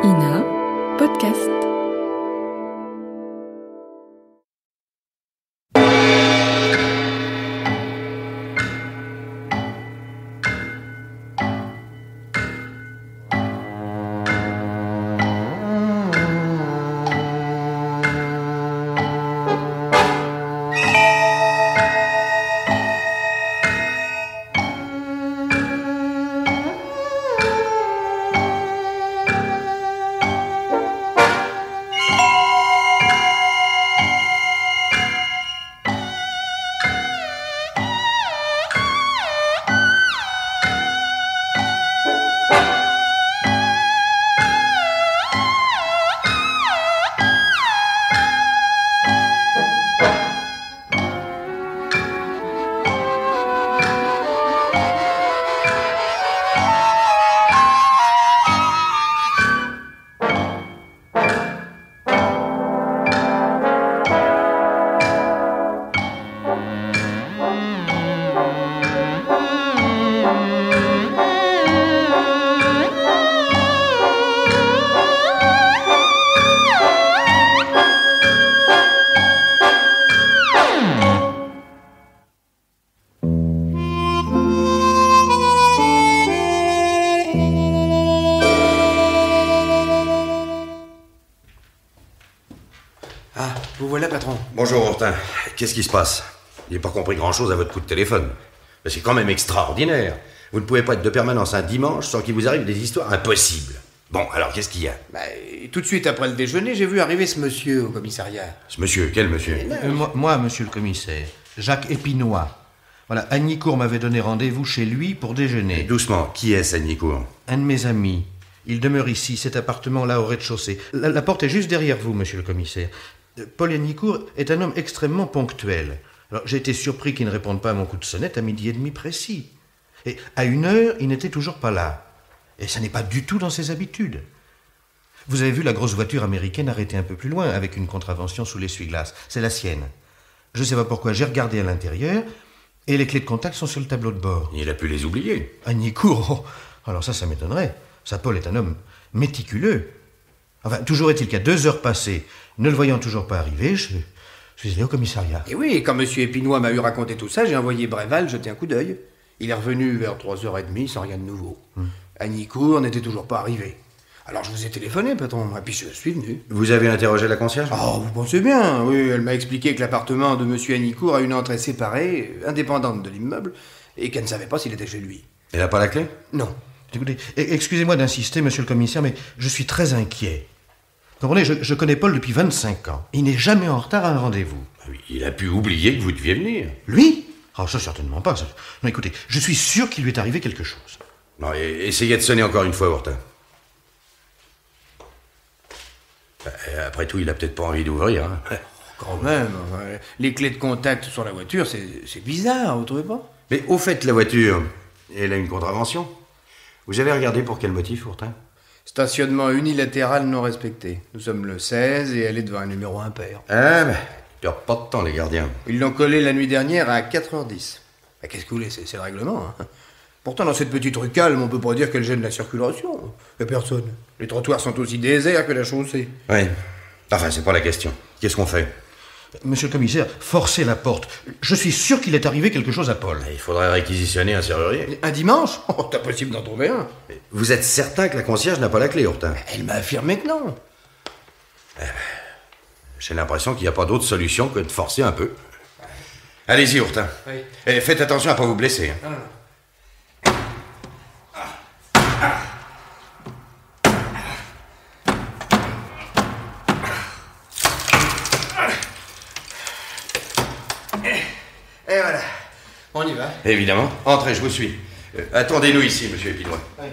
Ina Podcast. Ah, vous voilà, patron. Bonjour, Hortin. Qu'est-ce qui se passe? Je n'ai pas compris grand-chose à votre coup de téléphone. Mais c'est quand même extraordinaire. Vous ne pouvez pas être de permanence un dimanche sans qu'il vous arrive des histoires impossibles. Bon, alors, qu'est-ce qu'il y a? Tout de suite après le déjeuner, j'ai vu arriver ce monsieur au commissariat. Ce monsieur, quel monsieur? Moi, monsieur le commissaire, Jacques Épinois. Voilà, Agnicourt m'avait donné rendez-vous chez lui pour déjeuner. Doucement, qui est Agnicourt? Un de mes amis. Il demeure ici, cet appartement-là au rez-de-chaussée. La porte est juste derrière vous, monsieur le commissaire. Paul Agnicourt est un homme extrêmement ponctuel. Alors, j'ai été surpris qu'il ne réponde pas à mon coup de sonnette à 12h30 précis. Et à 1h, il n'était toujours pas là. Et ça n'est pas du tout dans ses habitudes. Vous avez vu la grosse voiture américaine arrêtée un peu plus loin, avec une contravention sous l'essuie-glace. C'est la sienne. Je ne sais pas pourquoi, j'ai regardé à l'intérieur, et les clés de contact sont sur le tableau de bord. Il a pu les oublier. Agnicourt, alors ça m'étonnerait. Ça, Paul est un homme méticuleux. Enfin, toujours est-il qu'à 2 heures passées, ne le voyant toujours pas arriver, je suis allé au commissariat. Et oui, quand monsieur Épinois m'a eu raconté tout ça, j'ai envoyé Bréval jeter un coup d'œil. Il est revenu vers 3h30 sans rien de nouveau. Agnicourt n'était toujours pas arrivé. Alors je vous ai téléphoné, patron, et puis je suis venu. Vous avez interrogé la concierge? Oh, vous pensez bien, oui, elle m'a expliqué que l'appartement de monsieur Agnicourt a une entrée séparée, indépendante de l'immeuble, et qu'elle ne savait pas s'il était chez lui. Elle n'a pas la clé? Non. Écoutez, excusez-moi d'insister, monsieur le commissaire, mais je suis très inquiet. Comprenez, je connais Paul depuis 25 ans. Il n'est jamais en retard à un rendez-vous. Oui, il a pu oublier que vous deviez venir. Lui? Ah, ça, certainement pas. Non, écoutez, je suis sûr qu'il lui est arrivé quelque chose. Non, essayez de sonner encore une fois, Hortin. Après tout, il a peut-être pas envie d'ouvrir. Hein. Quand même, les clés de contact sur la voiture, c'est bizarre, vous trouvez pas? Mais au fait, la voiture, elle a une contravention. Vous avez regardé pour quel motif, Hortin? Stationnement unilatéral non respecté. Nous sommes le 16 et elle est devant un numéro impair. Ah, mais il n'y a pas de temps, les gardiens. Ils l'ont collé la nuit dernière à 4h10. Qu'est-ce que vous voulez, c'est le règlement. Hein. Pourtant, dans cette petite rue calme, on peut pas dire qu'elle gêne la circulation. Et personne. Les trottoirs sont aussi déserts que la chaussée. Oui. Enfin, c'est pas la question. Qu'est-ce qu'on fait? Monsieur le commissaire, forcez la porte. Je suis sûr qu'il est arrivé quelque chose à Paul. Il faudrait réquisitionner un serrurier. Un dimanche? Oh, c'est impossible d'en trouver un. Vous êtes certain que la concierge n'a pas la clé, Hortin? Elle m'a affirmé que non. J'ai l'impression qu'il n'y a pas d'autre solution que de forcer un peu. Allez-y, Hortin. Oui. Et faites attention à ne pas vous blesser. Ah. Et voilà, on y va. Évidemment. Entrez, je vous suis. Attendez-nous ici, monsieur Épinois. Oui.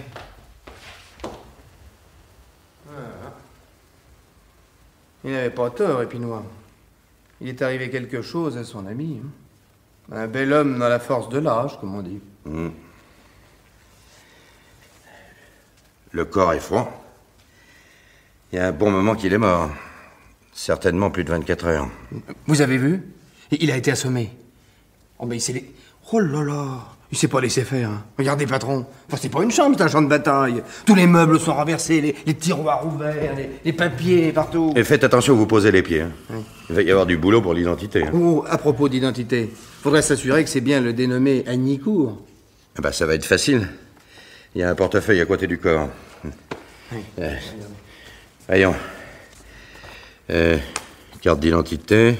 Voilà. Il n'avait pas tort, Épinois. Il est arrivé quelque chose à son ami. Un bel homme dans la force de l'âge, comme on dit. Le corps est froid. Il y a un bon moment qu'il est mort. Certainement plus de 24 heures. Vous avez vu? Il a été assommé. Oh, mais il s'est... Oh là là! Il s'est pas laissé faire. Hein. Regardez, patron. Enfin, c'est pas une chambre, c'est un champ de bataille. Tous les meubles sont renversés, les tiroirs ouverts, les papiers partout. Et faites attention où vous posez les pieds. Hein. Oui. Il va y avoir du boulot pour l'identité. Hein. Oh, à propos d'identité, faudrait s'assurer que c'est bien le dénommé Agnicourt. Ah bah, ça va être facile. Il y a un portefeuille à côté du corps. Oui. Voyons. Carte d'identité,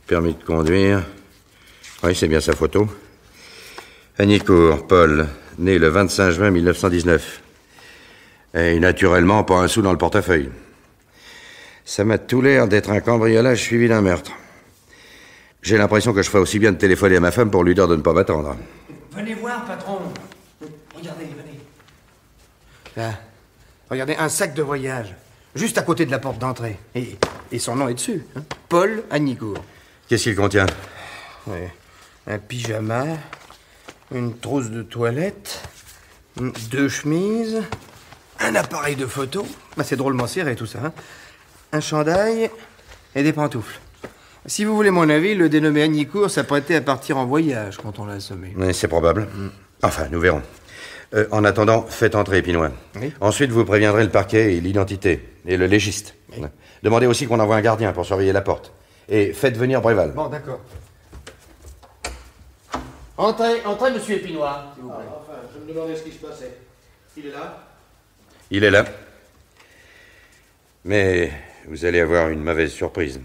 permis de conduire. Oui, c'est bien sa photo. Agnicourt, Paul, né le 25 juin 1919. Et naturellement, pas un sou dans le portefeuille. Ça m'a tout l'air d'être un cambriolage suivi d'un meurtre. J'ai l'impression que je ferais aussi bien de téléphoner à ma femme pour lui dire de ne pas m'attendre. Venez voir, patron. Regardez, venez. Là, regardez, un sac de voyage, juste à côté de la porte d'entrée. Et son nom est dessus, hein. Paul Agnicourt. Qu'est-ce qu'il contient? Oui. Un pyjama, une trousse de toilette, 2 chemises, un appareil de photo. Bah, c'est drôlement serré tout ça, hein. Un chandail et des pantoufles. Si vous voulez mon avis, le dénommé Agnicourt s'apprêtait à partir en voyage quand on l'a assommé. Oui, c'est probable. Enfin, nous verrons. En attendant, faites entrer Épinois. Oui. Ensuite, vous préviendrez le parquet et l'identité, et le légiste. Oui. Demandez aussi qu'on envoie un gardien pour surveiller la porte. Et faites venir Bréval. Bon, d'accord. Entrez, monsieur Épinois, s'il vous plaît. Enfin, je me demandais ce qui se passait. Il est là? Il est là. Mais vous allez avoir une mauvaise surprise.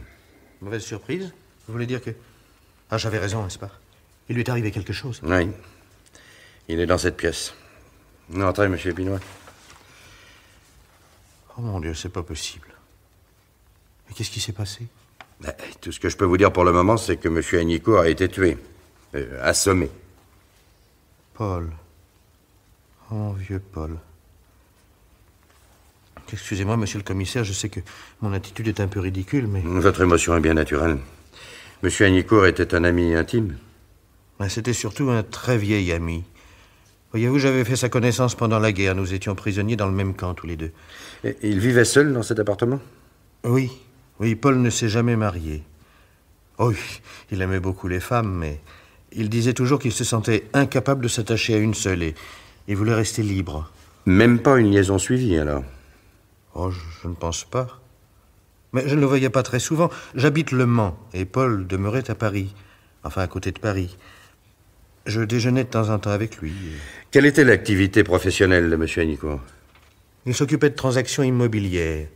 Mauvaise surprise? Vous voulez dire que... Ah, j'avais raison, n'est-ce pas? Il lui est arrivé quelque chose. Oui. Il est dans cette pièce. Entrez, monsieur Épinois. Oh mon Dieu, c'est pas possible. Mais qu'est-ce qui s'est passé? Tout ce que je peux vous dire pour le moment, c'est que monsieur Agnicourt a été tué. Assommé. Paul. Oh, mon vieux Paul. Excusez-moi, monsieur le commissaire, je sais que mon attitude est un peu ridicule, mais... Votre émotion est bien naturelle. Monsieur Agnicourt était un ami intime. C'était surtout un très vieil ami. Voyez-vous, j'avais fait sa connaissance pendant la guerre. Nous étions prisonniers dans le même camp, tous les deux. Et il vivait seul dans cet appartement? Oui. Oui, Paul ne s'est jamais marié. Oh, oui, il aimait beaucoup les femmes, mais il disait toujours qu'il se sentait incapable de s'attacher à une seule et il voulait rester libre. Même pas une liaison suivie, alors? Oh, je ne pense pas. Mais je ne le voyais pas très souvent. J'habite Le Mans et Paul demeurait à Paris. Enfin, à côté de Paris. Je déjeunais de temps en temps avec lui. Quelle était l'activité professionnelle de monsieur Agnicourt? Il s'occupait de transactions immobilières.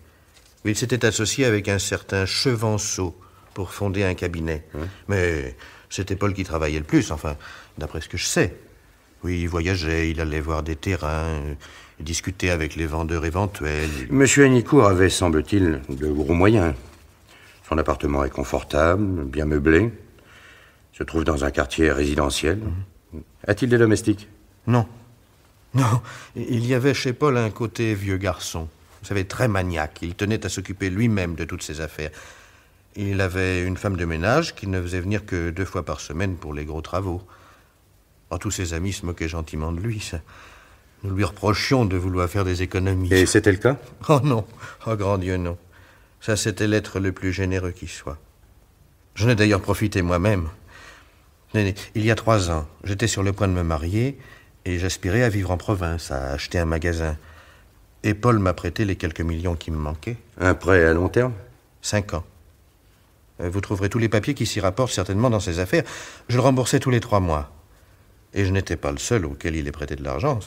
Il s'était associé avec un certain Chevanceau pour fonder un cabinet. Mais c'était Paul qui travaillait le plus, enfin, d'après ce que je sais. Oui, il voyageait, il allait voir des terrains, il discutait avec les vendeurs éventuels. Monsieur Agnicourt avait, semble-t-il, de gros moyens. Son appartement est confortable, bien meublé, se trouve dans un quartier résidentiel. A-t-il des domestiques? Non. Non, il y avait chez Paul un côté vieux garçon. Vous savez, très maniaque. Il tenait à s'occuper lui-même de toutes ses affaires. Il avait une femme de ménage qui ne faisait venir que 2 fois par semaine pour les gros travaux. Oh, tous ses amis se moquaient gentiment de lui. Ça. Nous lui reprochions de vouloir faire des économies. Et c'était le cas? Oh non, oh grand Dieu, non. Ça, c'était l'être le plus généreux qui soit. J'en ai d'ailleurs profité moi-même. Il y a 3 ans, j'étais sur le point de me marier et j'aspirais à vivre en province, à acheter un magasin. Et Paul m'a prêté les quelques millions qui me manquaient. Un prêt à long terme? 5 ans. Vous trouverez tous les papiers qui s'y rapportent certainement dans ses affaires. Je le remboursais tous les 3 mois. Et je n'étais pas le seul auquel il ait prêté de l'argent.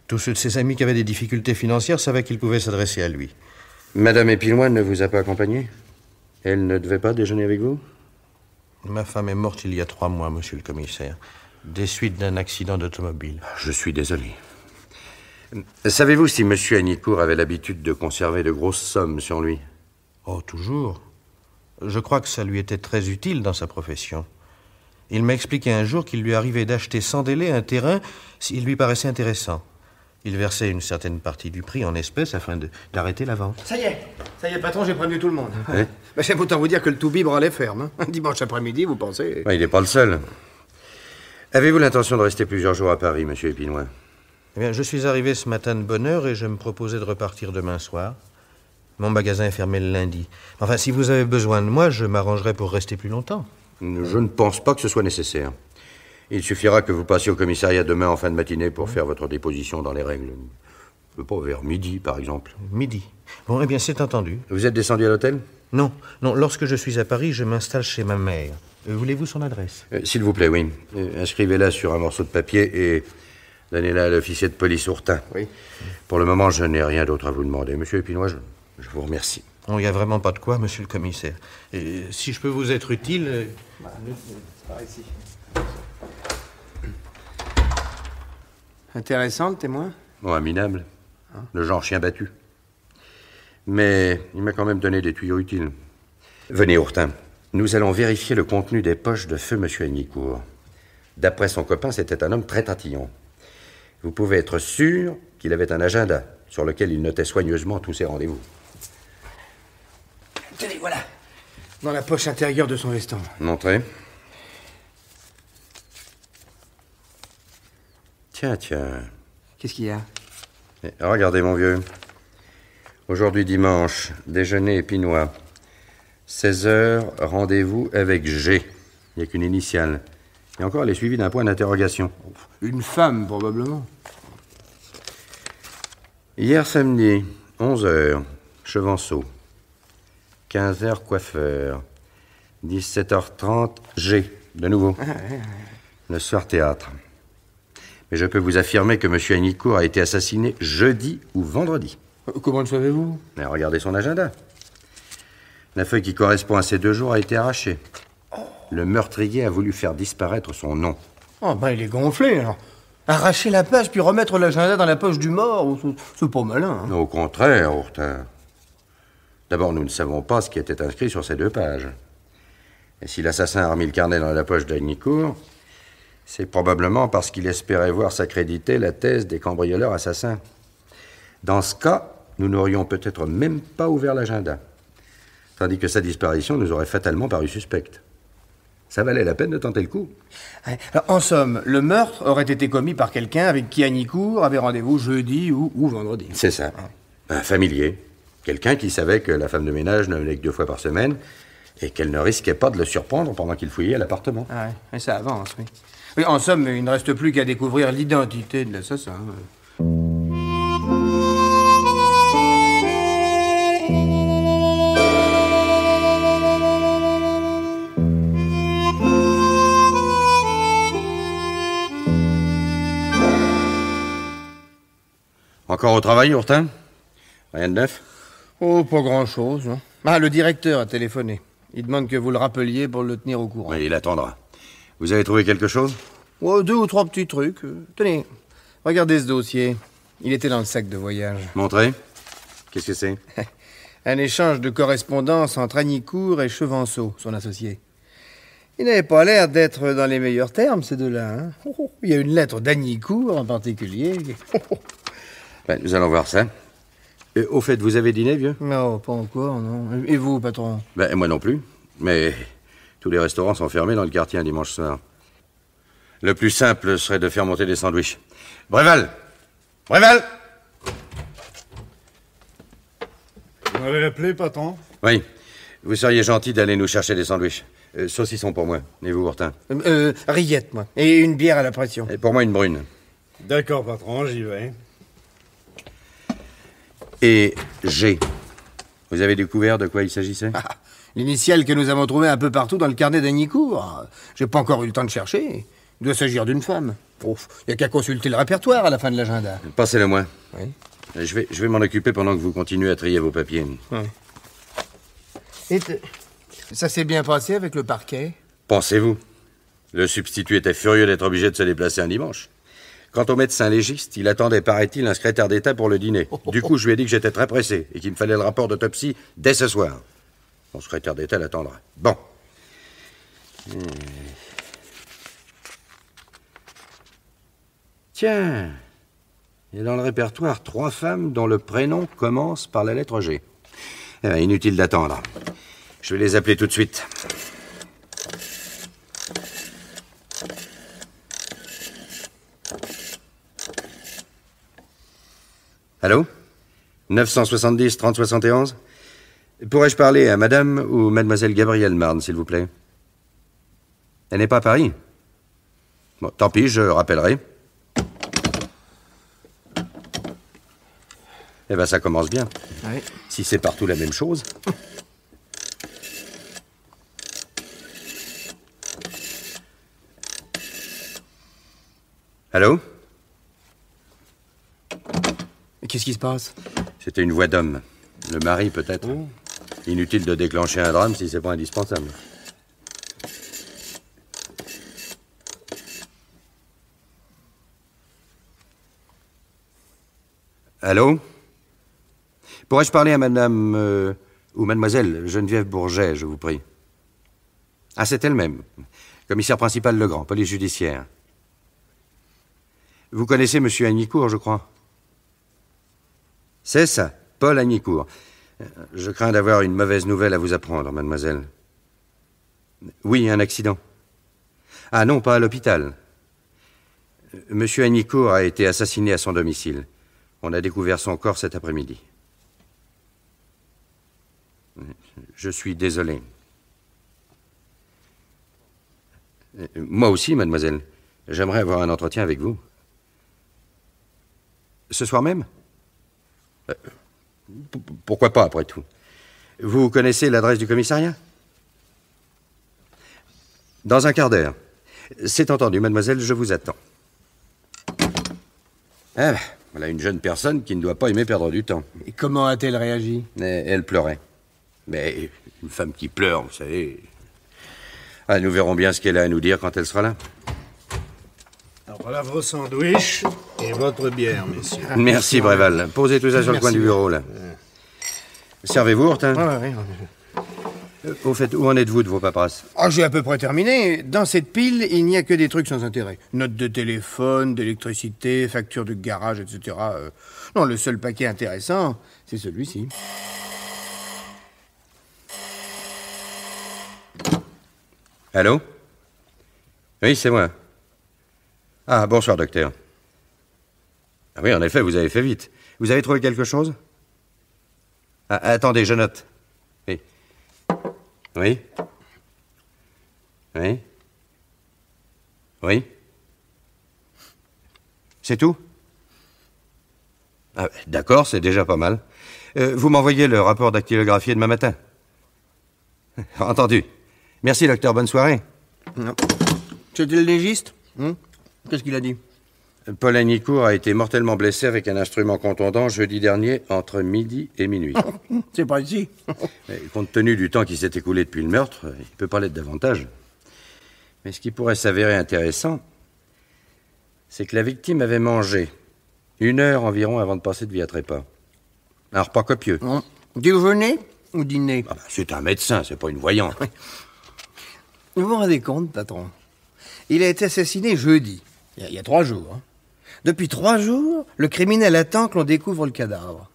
Tous ceux de ses amis qui avaient des difficultés financières savaient qu'ils pouvaient s'adresser à lui. Madame Épinois ne vous a pas accompagné? Elle ne devait pas déjeuner avec vous? Ma femme est morte il y a 3 mois, monsieur le commissaire, des suites d'un accident d'automobile. Je suis désolé. Savez-vous si monsieur Agnicourt avait l'habitude de conserver de grosses sommes sur lui? Oh, toujours. Je crois que ça lui était très utile dans sa profession. Il m'a expliqué un jour qu'il lui arrivait d'acheter sans délai un terrain s'il lui paraissait intéressant. Il versait une certaine partie du prix en espèces afin d'arrêter la vente. Ça y est, patron, j'ai prévenu tout le monde. Oui. J'aime autant vous dire que le tout bibre allait ferme. Dimanche après-midi, vous pensez? Il n'est pas le seul. Avez-vous l'intention de rester plusieurs jours à Paris, monsieur Épinois? Eh bien, je suis arrivé ce matin de bonne heure et je me proposais de repartir demain soir. Mon magasin est fermé le lundi. Enfin, si vous avez besoin de moi, je m'arrangerai pour rester plus longtemps. Je ne pense pas que ce soit nécessaire. Il suffira que vous passiez au commissariat demain en fin de matinée pour faire votre déposition dans les règles. Pas vers midi, par exemple. Midi. Bon, eh bien, c'est entendu. Vous êtes descendu à l'hôtel? Non, lorsque je suis à Paris, je m'installe chez ma mère. Voulez-vous son adresse? S'il vous plaît, oui. Inscrivez-la sur un morceau de papier et donnez-la à l'officier de police Ourtin. Oui. Pour le moment, je n'ai rien d'autre à vous demander. Monsieur Épinois, je vous remercie. Il n'y a vraiment pas de quoi, monsieur le commissaire. Si je peux vous être utile... Par ici. Intéressant, le témoin? Bon, minable. Le genre chien battu. Mais il m'a quand même donné des tuyaux utiles. Venez, Ourtin. Nous allons vérifier le contenu des poches de feu monsieur Hagnicourt. D'après son copain, c'était un homme très tatillon. Vous pouvez être sûr qu'il avait un agenda sur lequel il notait soigneusement tous ses rendez-vous. Tenez, voilà. Dans la poche intérieure de son veston. Montrez. Tiens. Qu'est-ce qu'il y a? Regardez, mon vieux. Aujourd'hui dimanche, déjeuner épinois. 16h, rendez-vous avec G. Il n'y a qu'une initiale. Et encore, elle est suivie d'un point d'interrogation. Une femme, probablement. Hier samedi, 11h, Chevanceau. 15h, coiffeur. 17h30, G. De nouveau. Le soir, théâtre. Mais je peux vous affirmer que M. Hagnicourt a été assassiné jeudi ou vendredi. Comment le savez-vous? Mais regardez son agenda. La feuille qui correspond à ces 2 jours a été arrachée. Le meurtrier a voulu faire disparaître son nom. Oh, ben il est gonflé, alors. Arracher la page puis remettre l'agenda dans la poche du mort, c'est pas malin. Hein. Au contraire, Ourtin. D'abord, nous ne savons pas ce qui était inscrit sur ces 2 pages. Et si l'assassin a remis le carnet dans la poche d'Hagnicourt, c'est probablement parce qu'il espérait voir s'accréditer la thèse des cambrioleurs assassins. Dans ce cas, nous n'aurions peut-être même pas ouvert l'agenda. Tandis que sa disparition nous aurait fatalement paru suspecte. Ça valait la peine de tenter le coup. Alors, en somme, le meurtre aurait été commis par quelqu'un avec qui Hagnicourt avait rendez-vous jeudi ou vendredi. C'est ça. Un familier. Quelqu'un qui savait que la femme de ménage ne venait que 2 fois par semaine et qu'elle ne risquait pas de le surprendre pendant qu'il fouillait à l'appartement. Ah ouais, mais ça avance, oui. Oui, en somme, il ne reste plus qu'à découvrir l'identité de l'assassin. Encore au travail, Ourtin? Rien de neuf? Oh, pas grand-chose. Hein. Ah, le directeur a téléphoné. Il demande que vous le rappeliez pour le tenir au courant. Oui, il attendra. Vous avez trouvé quelque chose? Oh, 2 ou 3 petits trucs. Tenez, regardez ce dossier. Il était dans le sac de voyage. Montrez. Qu'est-ce que c'est? Un échange de correspondance entre Hagnicourt et Chevanceau, son associé. Ils n'avaient pas l'air d'être dans les meilleurs termes, ces 2-là. Hein. Il y a une lettre d'Hagnicourt en particulier. Ben, nous allons voir ça. Au fait, vous avez dîné, vieux? Non, pas encore, non. Et vous, patron? Ben, moi non plus. Mais tous les restaurants sont fermés dans le quartier un dimanche soir. Le plus simple serait de faire monter des sandwichs. Bréval! Bréval! Vous m'avez appelé, patron? Oui. Vous seriez gentil d'aller nous chercher des sandwichs. Saucisson pour moi. Et vous, Ourtin? Rillettes, moi. Et une bière à la pression. Et pour moi, une brune. D'accord, patron, j'y vais. Et G. Vous avez découvert de quoi il s'agissait? L'initiale que nous avons trouvée un peu partout dans le carnet d'Hagnicourt. J'ai pas encore eu le temps de chercher. Il doit s'agir d'une femme. Il n'y a qu'à consulter le répertoire à la fin de l'agenda. Passez-le moi. Oui. Je vais m'en occuper pendant que vous continuez à trier vos papiers. Oui. Et ça s'est bien passé avec le parquet? Pensez-vous? Le substitut était furieux d'être obligé de se déplacer un dimanche. Quant au médecin légiste, il attendait, paraît-il, un secrétaire d'État pour le dîner. Du coup, je lui ai dit que j'étais très pressé et qu'il me fallait le rapport d'autopsie dès ce soir. Mon secrétaire d'État l'attendra. Bon. Tiens, il y a dans le répertoire 3 femmes dont le prénom commence par la lettre G. Inutile d'attendre. Je vais les appeler tout de suite. Allô? 970 30 71? Pourrais-je parler à madame ou mademoiselle Gabrielle Marne, s'il vous plaît? Elle n'est pas à Paris? Bon, tant pis, je rappellerai. Eh ben, ça commence bien. Oui. Si c'est partout la même chose. Allô? Qu'est-ce qui se passe? C'était une voix d'homme. Le mari, peut-être. Inutile de déclencher un drame si c'est pas indispensable. Allô? Pourrais-je parler à madame ou mademoiselle Geneviève Bourget, je vous prie? Ah, c'est elle-même. Commissaire principal Legrand, police judiciaire. Vous connaissez monsieur Agnicourt, je crois? C'est ça, Paul Agnicourt. Je crains d'avoir une mauvaise nouvelle à vous apprendre, mademoiselle. Oui, un accident. Ah non, pas à l'hôpital. Monsieur Agnicourt a été assassiné à son domicile. On a découvert son corps cet après-midi. Je suis désolé. Moi aussi, mademoiselle. J'aimerais avoir un entretien avec vous. Ce soir même? Pourquoi pas, après tout? Vous connaissez l'adresse du commissariat? Dans un quart d'heure. C'est entendu, mademoiselle, je vous attends. Ah, voilà une jeune personne qui ne doit pas aimer perdre du temps. Et comment a-t-elle réagi? Elle pleurait. Mais une femme qui pleure, vous savez... Ah, nous verrons bien ce qu'elle a à nous dire quand elle sera là. Alors voilà vos sandwichs et votre bière, messieurs. Merci, Bréval. Posez tout ça sur le coin du bureau, là. Servez-vous, Hortin? Oui. Au fait, où en êtes-vous de vos paperasses? Ah, j'ai à peu près terminé. Dans cette pile, il n'y a que des trucs sans intérêt. Notes de téléphone, d'électricité, factures de garage, etc. Non, le seul paquet intéressant, c'est celui-ci. Allô? Oui, c'est moi. Ah, bonsoir, docteur. Ah oui, en effet, vous avez fait vite. Vous avez trouvé quelque chose? Ah, attendez, je note. Oui. Oui? Oui? Oui? C'est tout? Ah, d'accord, c'est déjà pas mal. Vous m'envoyez le rapport dactylographie demain matin? Entendu. Merci, docteur. Bonne soirée. C'était le légiste? Qu'est-ce qu'il a dit? Paul Agnicourt a été mortellement blessé avec un instrument contondant jeudi dernier entre midi et minuit. C'est pas ici. Compte tenu du temps qui s'est écoulé depuis le meurtre, il ne peut pas l'être davantage. Mais ce qui pourrait s'avérer intéressant, c'est que la victime avait mangé 1 heure environ avant de passer de vie à trépas. Un repas copieux. Déjeuner ou dîner? Ah ben, c'est un médecin, c'est pas une voyante. Vous vous rendez compte, patron? Il a été assassiné jeudi, il y a 3 jours. Depuis 3 jours, le criminel attend que l'on découvre le cadavre.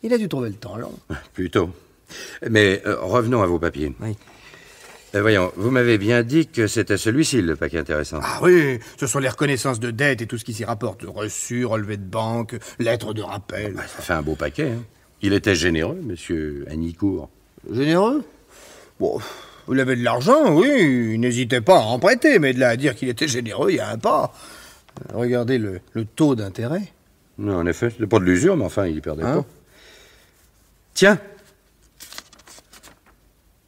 Il a dû trouver le temps long. Plutôt. Mais revenons à vos papiers. Oui. Voyons, vous m'avez bien dit que c'était celui-ci, le paquet intéressant. Ah oui, ce sont les reconnaissances de dette et tout ce qui s'y rapporte. Reçus, relevés de banque, lettres de rappel. Bah, ça fait un beau paquet, hein. Il était généreux, monsieur Agnicourt. Généreux? Bon, il avait de l'argent, oui, il n'hésitait pas à en prêter, mais de là à dire qu'il était généreux, il y a un pas. Regardez le taux d'intérêt. Non, en effet, c'était pas de l'usure, mais enfin, il y perdait pas. Tiens!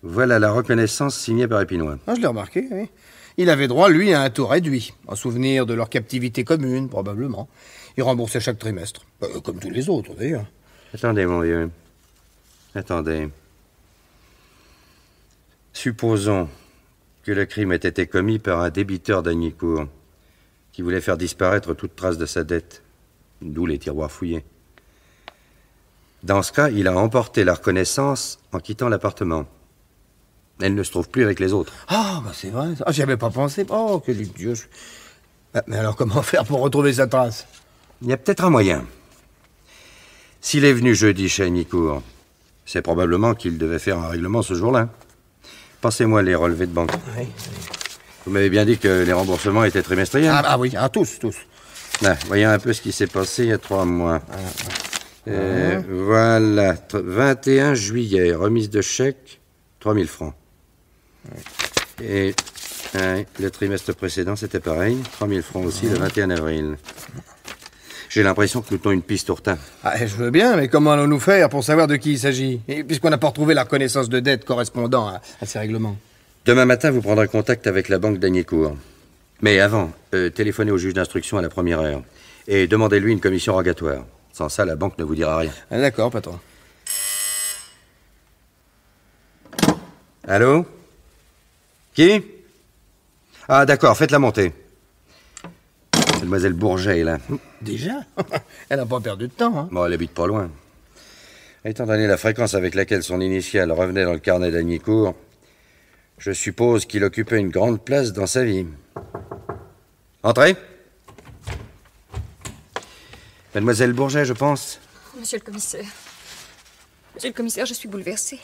Voilà la reconnaissance signée par Épinois. Ah, je l'ai remarqué, oui. Il avait droit, lui, à un taux réduit, en souvenir de leur captivité commune, probablement. Il remboursait chaque trimestre, comme tous les autres, d'ailleurs. Attendez, mon vieux. Attendez. Supposons que le crime ait été commis par un débiteur d'Agnicourt qui voulait faire disparaître toute trace de sa dette, d'où les tiroirs fouillés. Dans ce cas, il a emporté la reconnaissance en quittant l'appartement. Elle ne se trouve plus avec les autres. Ah, bah c'est vrai. Ah, j'y avais pas pensé. Oh, quel idiot. Mais alors, comment faire pour retrouver sa trace? Il y a peut-être un moyen. S'il est venu jeudi chez Agnicourt, c'est probablement qu'il devait faire un règlement ce jour-là. Passez-moi les relevés de banque. Oui. Vous m'avez bien dit que les remboursements étaient trimestriels. Ah oui, tous. Là, voyons un peu ce qui s'est passé il y a 3 mois. Voilà, 21 juillet, remise de chèque, 3000 francs. Et Ouais, le trimestre précédent, c'était pareil. 3000 francs aussi, le 21 avril. J'ai l'impression que nous tenons une piste au retard. Ah, je veux bien, mais comment allons-nous faire pour savoir de qui il s'agit? Et puisqu'on n'a pas retrouvé la reconnaissance de dette correspondant à ces règlements. Demain matin, vous prendrez contact avec la banque d'Agnicourt. Mais avant, téléphonez au juge d'instruction à la première heure. Et demandez-lui une commission rogatoire. Sans ça, la banque ne vous dira rien. Ah, d'accord, patron. Allô? Qui? Ah, d'accord, faites-la monter. Mademoiselle Bourget est là. Déjà? Elle n'a pas perdu de temps, hein? Bon, elle habite pas loin. Étant donné la fréquence avec laquelle son initiale revenait dans le carnet d'Agnicourt, je suppose qu'il occupait une grande place dans sa vie. Entrez. Mademoiselle Bourget, je pense. Monsieur le commissaire. Monsieur le commissaire, je suis bouleversée.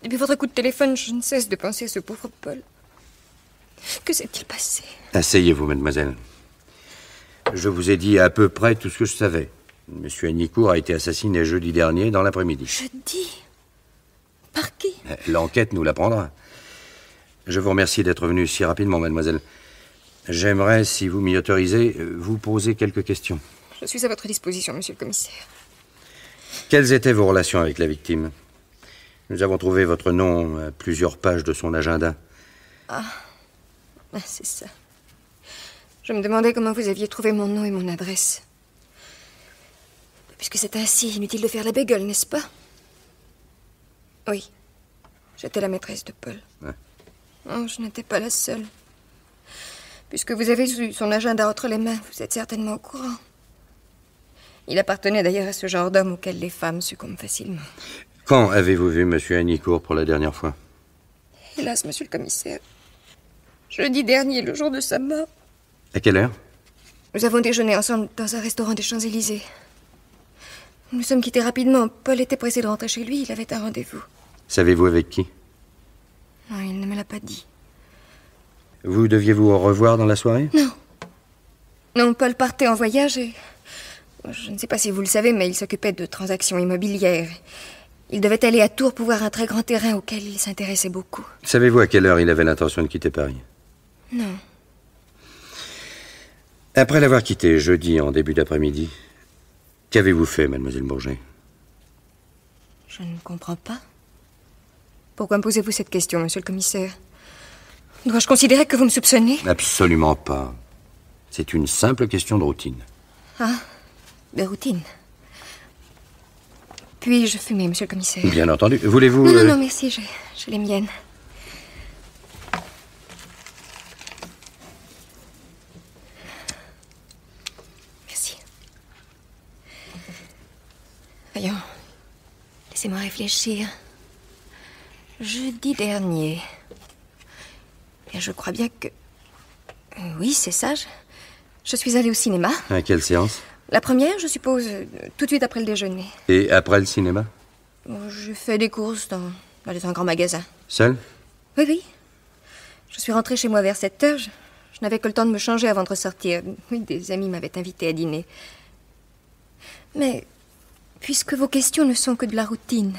Depuis votre coup de téléphone, je ne cesse de penser à ce pauvre Paul. Que s'est-il passé? Asseyez-vous, mademoiselle. Je vous ai dit à peu près tout ce que je savais. Monsieur Agnicourt a été assassiné jeudi dernier dans l'après-midi. Jeudi? Par qui? L'enquête nous l'apprendra. Je vous remercie d'être venue si rapidement, mademoiselle. J'aimerais, si vous m'y autorisez, vous poser quelques questions. Je suis à votre disposition, monsieur le commissaire. Quelles étaient vos relations avec la victime? Nous avons trouvé votre nom à plusieurs pages de son agenda. Ah, c'est ça. Je me demandais comment vous aviez trouvé mon nom et mon adresse. Puisque c'est ainsi, inutile de faire la bégueule, n'est-ce pas? Oui. J'étais la maîtresse de Paul. Ouais. Non, je n'étais pas la seule. Puisque vous avez eu son agenda entre les mains, vous êtes certainement au courant. Il appartenait d'ailleurs à ce genre d'homme auquel les femmes succombent facilement. Quand avez-vous vu monsieur Agnicourt pour la dernière fois? Hélas, monsieur le commissaire. Jeudi dernier, le jour de sa mort. À quelle heure? Nous avons déjeuné ensemble dans un restaurant des Champs-Élysées. Nous nous sommes quittés rapidement. Paul était pressé de rentrer chez lui. Il avait un rendez-vous. Savez-vous avec qui? Non, il ne me l'a pas dit. Vous deviez vous revoir dans la soirée? Non. Non, Paul partait en voyage et... Je ne sais pas si vous le savez, mais il s'occupait de transactions immobilières. Il devait aller à Tours pour voir un très grand terrain auquel il s'intéressait beaucoup. Savez-vous à quelle heure il avait l'intention de quitter Paris? Non. Après l'avoir quitté jeudi en début d'après-midi, qu'avez-vous fait, mademoiselle Bourget? Je ne comprends pas. Pourquoi me posez-vous cette question, monsieur le commissaire? Dois-je considérer que vous me soupçonnez? Absolument pas. C'est une simple question de routine. Ah, de routine. Puis-je fumer, monsieur le commissaire? Bien entendu. Voulez-vous... Non, non, merci, j'ai les miennes. Merci. Voyons, laissez-moi réfléchir. Jeudi dernier. Et je crois bien que... Oui, c'est ça. Je suis allée au cinéma. À quelle séance? La première, je suppose, tout de suite après le déjeuner. Et après le cinéma? Je fais des courses dans un grand magasin. Seul? Oui, oui. Je suis rentrée chez moi vers 7 heures. Je n'avais que le temps de me changer avant de ressortir. Oui, des amis m'avaient invitée à dîner. Mais, puisque vos questions ne sont que de la routine,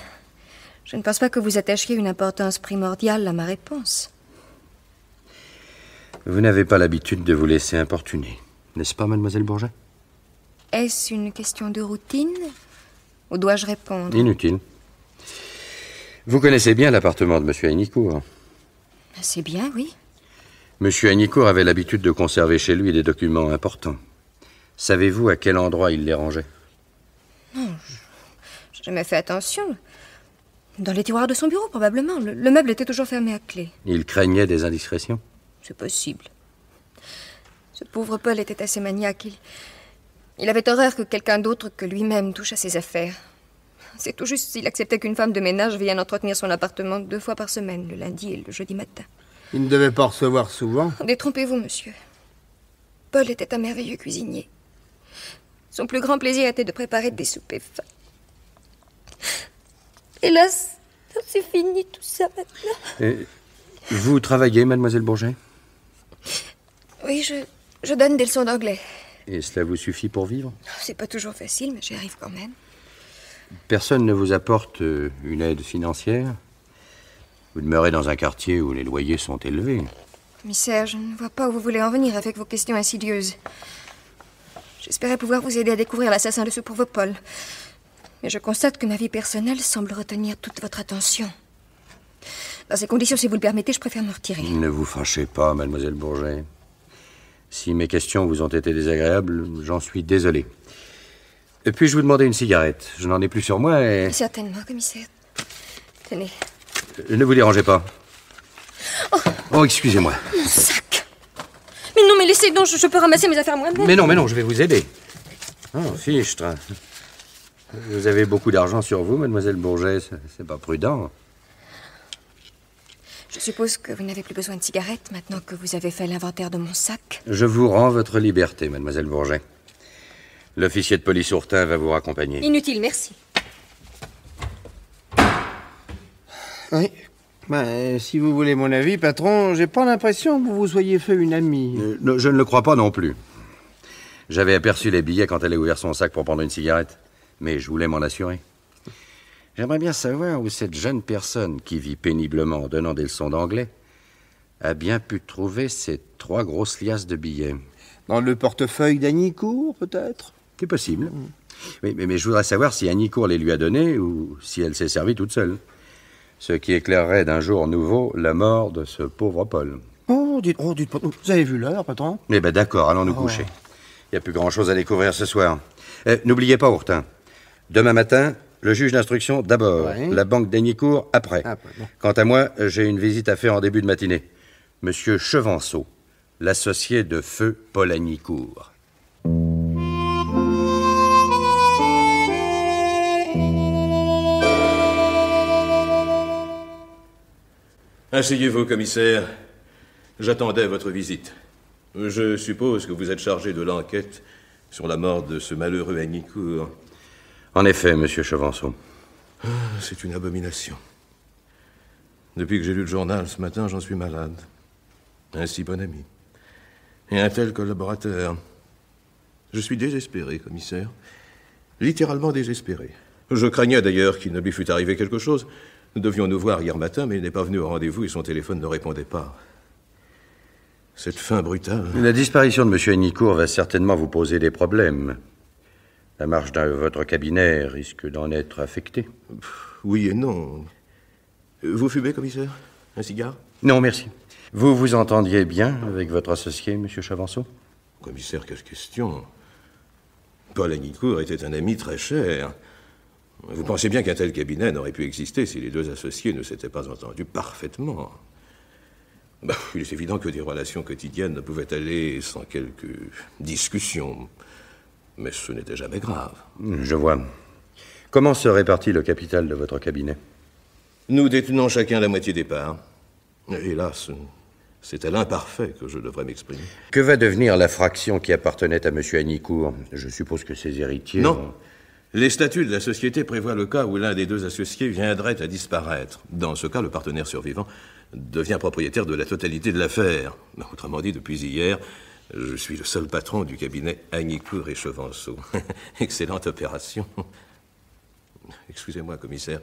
je ne pense pas que vous attachiez une importance primordiale à ma réponse. Vous n'avez pas l'habitude de vous laisser importuner, n'est-ce pas, mademoiselle Bourget? Est-ce une question de routine? Ou dois-je répondre? Inutile. Vous connaissez bien l'appartement de monsieur Agnicourt. C'est bien, oui. Monsieur Agnicourt avait l'habitude de conserver chez lui des documents importants. Savez-vous à quel endroit il les rangeait? Non, je n'ai jamais fait attention. Dans les tiroirs de son bureau, probablement. Le meuble était toujours fermé à clé. Il craignait des indiscrétions? C'est possible. Ce pauvre Paul était assez maniaque. Il avait horreur que quelqu'un d'autre que lui-même touche à ses affaires. C'est tout juste s'il acceptait qu'une femme de ménage vienne entretenir son appartement 2 fois par semaine, le lundi et le jeudi matin. Il ne devait pas recevoir souvent. Détrompez-vous, monsieur. Paul était un merveilleux cuisinier. Son plus grand plaisir était de préparer des soupers fins. Hélas, c'est fini tout ça maintenant. Vous travaillez, mademoiselle Bourget? Oui, je donne des leçons d'anglais. Et cela vous suffit pour vivre? C'est pas toujours facile, mais j'y arrive quand même. Personne ne vous apporte une aide financière? Vous demeurez dans un quartier où les loyers sont élevés. Commissaire, je ne vois pas où vous voulez en venir avec vos questions insidieuses. J'espérais pouvoir vous aider à découvrir l'assassin de ce pauvre Paul. Mais je constate que ma vie personnelle semble retenir toute votre attention. Dans ces conditions, si vous le permettez, je préfère me retirer. Ne vous fâchez pas, mademoiselle Bourget. Si mes questions vous ont été désagréables, j'en suis désolé. Puis-je vous demander une cigarette? Je n'en ai plus sur moi et... Certainement, commissaire. Tenez. Ne vous dérangez pas. Oh, excusez-moi. Mon sac. Mais non, mais laissez donc, je peux ramasser mes affaires moi-même. Mais non, je vais vous aider. Oh, fichtre. Vous avez beaucoup d'argent sur vous, mademoiselle Bourget. C'est pas prudent. Je suppose que vous n'avez plus besoin de cigarettes maintenant que vous avez fait l'inventaire de mon sac. Je vous rends votre liberté, mademoiselle Bourget. L'officier de police Ourtin va vous raccompagner. Inutile, merci. Oui. Si vous voulez mon avis, patron, j'ai pas l'impression que vous vous soyez fait une amie. Je ne le crois pas non plus. J'avais aperçu les billets quand elle a ouvert son sac pour prendre une cigarette. Mais je voulais m'en assurer. J'aimerais bien savoir où cette jeune personne qui vit péniblement en donnant des leçons d'anglais a bien pu trouver ces 3 grosses liasses de billets. Dans le portefeuille d'Agnicourt, peut-être? C'est possible. Oui, mais je voudrais savoir si Agnicourt les lui a donnés ou si elle s'est servie toute seule. Ce qui éclairerait d'un jour nouveau la mort de ce pauvre Paul. Dites pas. Vous avez vu l'heure, patron? Eh ben d'accord, allons nous coucher. Il n'y a plus grand-chose à découvrir ce soir. N'oubliez pas, Ourtin. Demain matin, le juge d'instruction d'abord, la banque d'Agnicourt après. Quant à moi, j'ai une visite à faire en début de matinée. Monsieur Chevanceau, l'associé de feu Paul Agnicourt. Asseyez-vous, commissaire. J'attendais votre visite. Je suppose que vous êtes chargé de l'enquête sur la mort de ce malheureux Agnicourt. En effet, monsieur Chevanceau. C'est une abomination. Depuis que j'ai lu le journal ce matin, j'en suis malade. Un si bon ami. Et un tel collaborateur. Je suis désespéré, commissaire. Littéralement désespéré. Je craignais d'ailleurs qu'il ne lui fût arrivé quelque chose. Nous devions nous voir hier matin, mais il n'est pas venu au rendez-vous et son téléphone ne répondait pas. Cette fin brutale... La disparition de monsieur Agnicourt va certainement vous poser des problèmes. La marche de votre cabinet risque d'en être affectée. Oui et non. Vous fumez, commissaire? Un cigare? Non, merci. Vous vous entendiez bien avec votre associé, monsieur Chevanceau? Commissaire, quelle question. Paul Agnicourt était un ami très cher. Vous pensez bien qu'un tel cabinet n'aurait pu exister si les 2 associés ne s'étaient pas entendus parfaitement. Il est évident que des relations quotidiennes ne pouvaient aller sans quelques discussions. Mais ce n'était jamais grave. Je vois. Comment se répartit le capital de votre cabinet? Nous détenons chacun la moitié des parts. Hélas, c'est à l'imparfait que je devrais m'exprimer. Que va devenir la fraction qui appartenait à monsieur Agnicourt? Je suppose que ses héritiers... Non. Les statuts de la société prévoient le cas où l'un des 2 associés viendrait à disparaître. Dans ce cas, le partenaire survivant devient propriétaire de la totalité de l'affaire. Autrement dit, depuis hier, je suis le seul patron du cabinet Agnicourt et Chevanceau. Excellente opération. Excusez-moi, commissaire.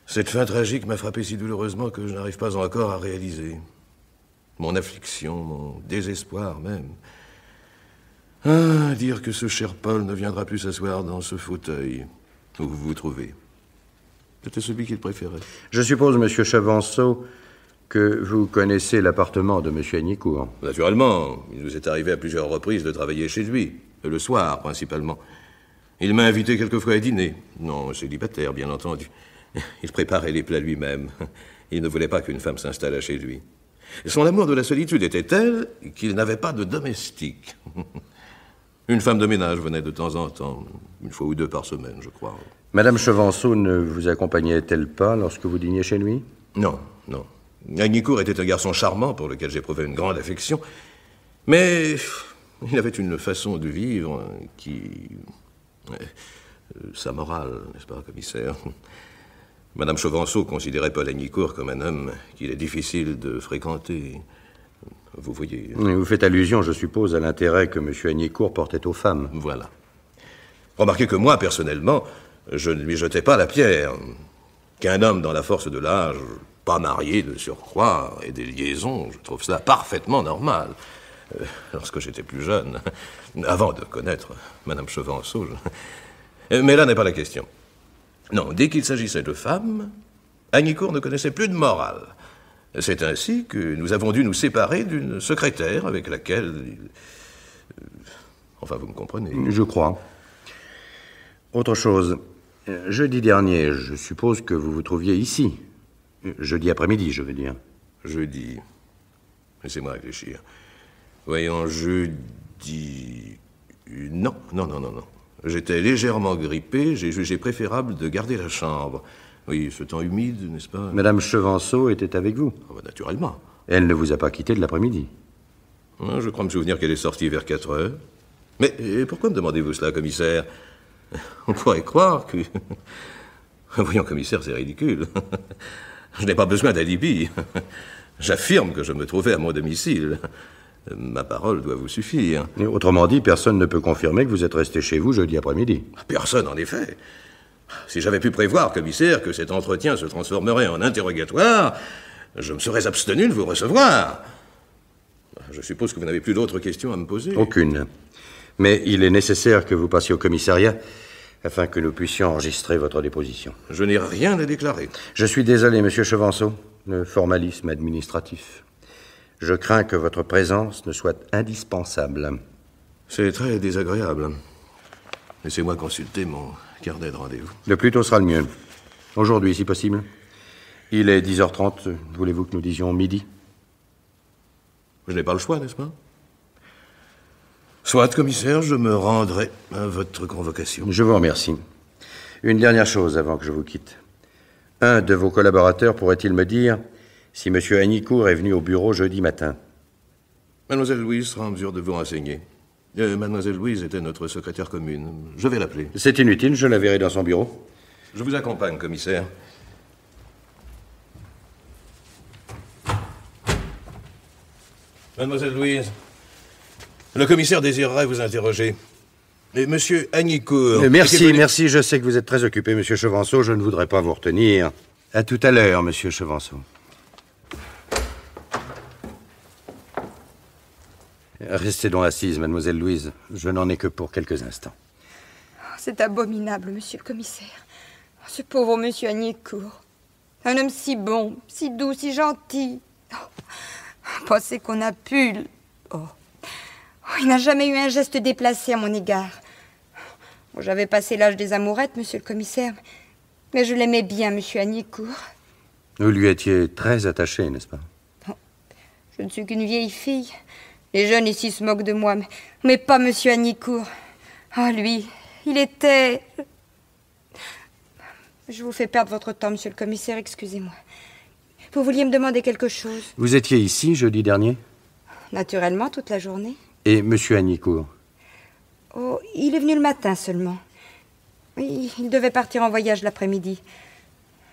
Cette fin tragique m'a frappé si douloureusement que je n'arrive pas encore à réaliser. Mon affliction, mon désespoir même. Dire que ce cher Paul ne viendra plus s'asseoir dans ce fauteuil où vous vous trouvez. C'était celui qu'il préférait. Je suppose, monsieur Chevanceau, que vous connaissez l'appartement de monsieur Agnicourt. Naturellement, il nous est arrivé à plusieurs reprises de travailler chez lui, le soir principalement. Il m'a invité quelquefois à dîner. Non, célibataire, bien entendu. Il préparait les plats lui-même. Il ne voulait pas qu'une femme s'installât chez lui. Son amour de la solitude était tel qu'il n'avait pas de domestique. Une femme de ménage venait de temps en temps, 1 fois ou 2 par semaine, je crois. Madame Chevanceau ne vous accompagnait-elle pas lorsque vous dîniez chez lui? Non. Agnicourt était un garçon charmant pour lequel j'éprouvais une grande affection, mais il avait une façon de vivre qui... sa morale, n'est-ce pas, commissaire? Madame Chevanceau considérait Paul Agnicourt comme un homme qu'il est difficile de fréquenter. Vous voyez... Vous faites allusion, je suppose, à l'intérêt que M. Agnicourt portait aux femmes. Voilà. Remarquez que moi, personnellement, je ne lui jetais pas la pierre. Qu'un homme dans la force de l'âge pas marié de surcroît, et des liaisons, je trouve ça parfaitement normal. Lorsque j'étais plus jeune, avant de connaître Madame Chevanceau. Mais là n'est pas la question. Non, dès qu'il s'agissait de femmes, Hagnicourt ne connaissait plus de morale. C'est ainsi que nous avons dû nous séparer d'une secrétaire avec laquelle... Enfin, vous me comprenez. Je crois. Autre chose. Jeudi dernier, je suppose que vous vous trouviez ici. Jeudi après-midi, je veux dire. Jeudi. Laissez-moi réfléchir. Voyons, jeudi... Non. J'étais légèrement grippé, j'ai jugé préférable de garder la chambre. Oui, ce temps humide, n'est-ce pas? Madame Chevanceau était avec vous? Oh, bah, naturellement. Elle ne vous a pas quitté de l'après-midi? Je crois me souvenir qu'elle est sortie vers 4 heures. Mais pourquoi me demandez-vous cela, commissaire? On pourrait croire que... Voyons, commissaire, c'est ridicule. Je n'ai pas besoin d'alibi. J'affirme que je me trouvais à mon domicile. Ma parole doit vous suffire. Et autrement dit, personne ne peut confirmer que vous êtes resté chez vous jeudi après-midi. Personne, en effet. Si j'avais pu prévoir, commissaire, que cet entretien se transformerait en interrogatoire, je me serais abstenu de vous recevoir. Je suppose que vous n'avez plus d'autres questions à me poser. Aucune. Mais il est nécessaire que vous passiez au commissariat afin que nous puissions enregistrer votre déposition. Je n'ai rien à déclarer. Je suis désolé, monsieur Chevanceau. Le formalisme administratif. Je crains que votre présence ne soit indispensable. C'est très désagréable. Laissez-moi consulter mon carnet de rendez-vous. Le plus tôt sera le mieux. Aujourd'hui, si possible. Il est 10h30. Voulez-vous que nous disions midi? Je n'ai pas le choix, n'est-ce pas? Soit, commissaire, je me rendrai à votre convocation. Je vous remercie. Une dernière chose avant que je vous quitte. Un de vos collaborateurs pourrait-il me dire si M. Hagnicourt est venu au bureau jeudi matin? Mademoiselle Louise sera en mesure de vous renseigner. Mademoiselle Louise était notre secrétaire commune. Je vais l'appeler. C'est inutile, je la verrai dans son bureau. Je vous accompagne, commissaire. Mademoiselle Louise, le commissaire désirerait vous interroger. Et Monsieur Hagnicourt... Merci, je sais que vous êtes très occupé, Monsieur Chevanceau, je ne voudrais pas vous retenir. À tout à l'heure, Monsieur Chevanceau. Restez donc assise, Mademoiselle Louise. Je n'en ai que pour quelques instants. C'est abominable, monsieur le commissaire. Ce pauvre monsieur Hagnicourt. Un homme si bon, si doux, si gentil. Pensez qu'on a pu... il n'a jamais eu un geste déplacé à mon égard. J'avais passé l'âge des amourettes, monsieur le commissaire, mais je l'aimais bien, monsieur Hagnicourt. Vous lui étiez très attaché, n'est-ce pas? Je ne suis qu'une vieille fille. Les jeunes ici se moquent de moi, mais pas monsieur Hagnicourt. Lui, il était... Je vous fais perdre votre temps, monsieur le commissaire, excusez-moi. Vous vouliez me demander quelque chose? Vous étiez ici jeudi dernier? Naturellement, toute la journée. Et monsieur Hagnicourt? Il est venu le matin seulement. Il devait partir en voyage l'après-midi.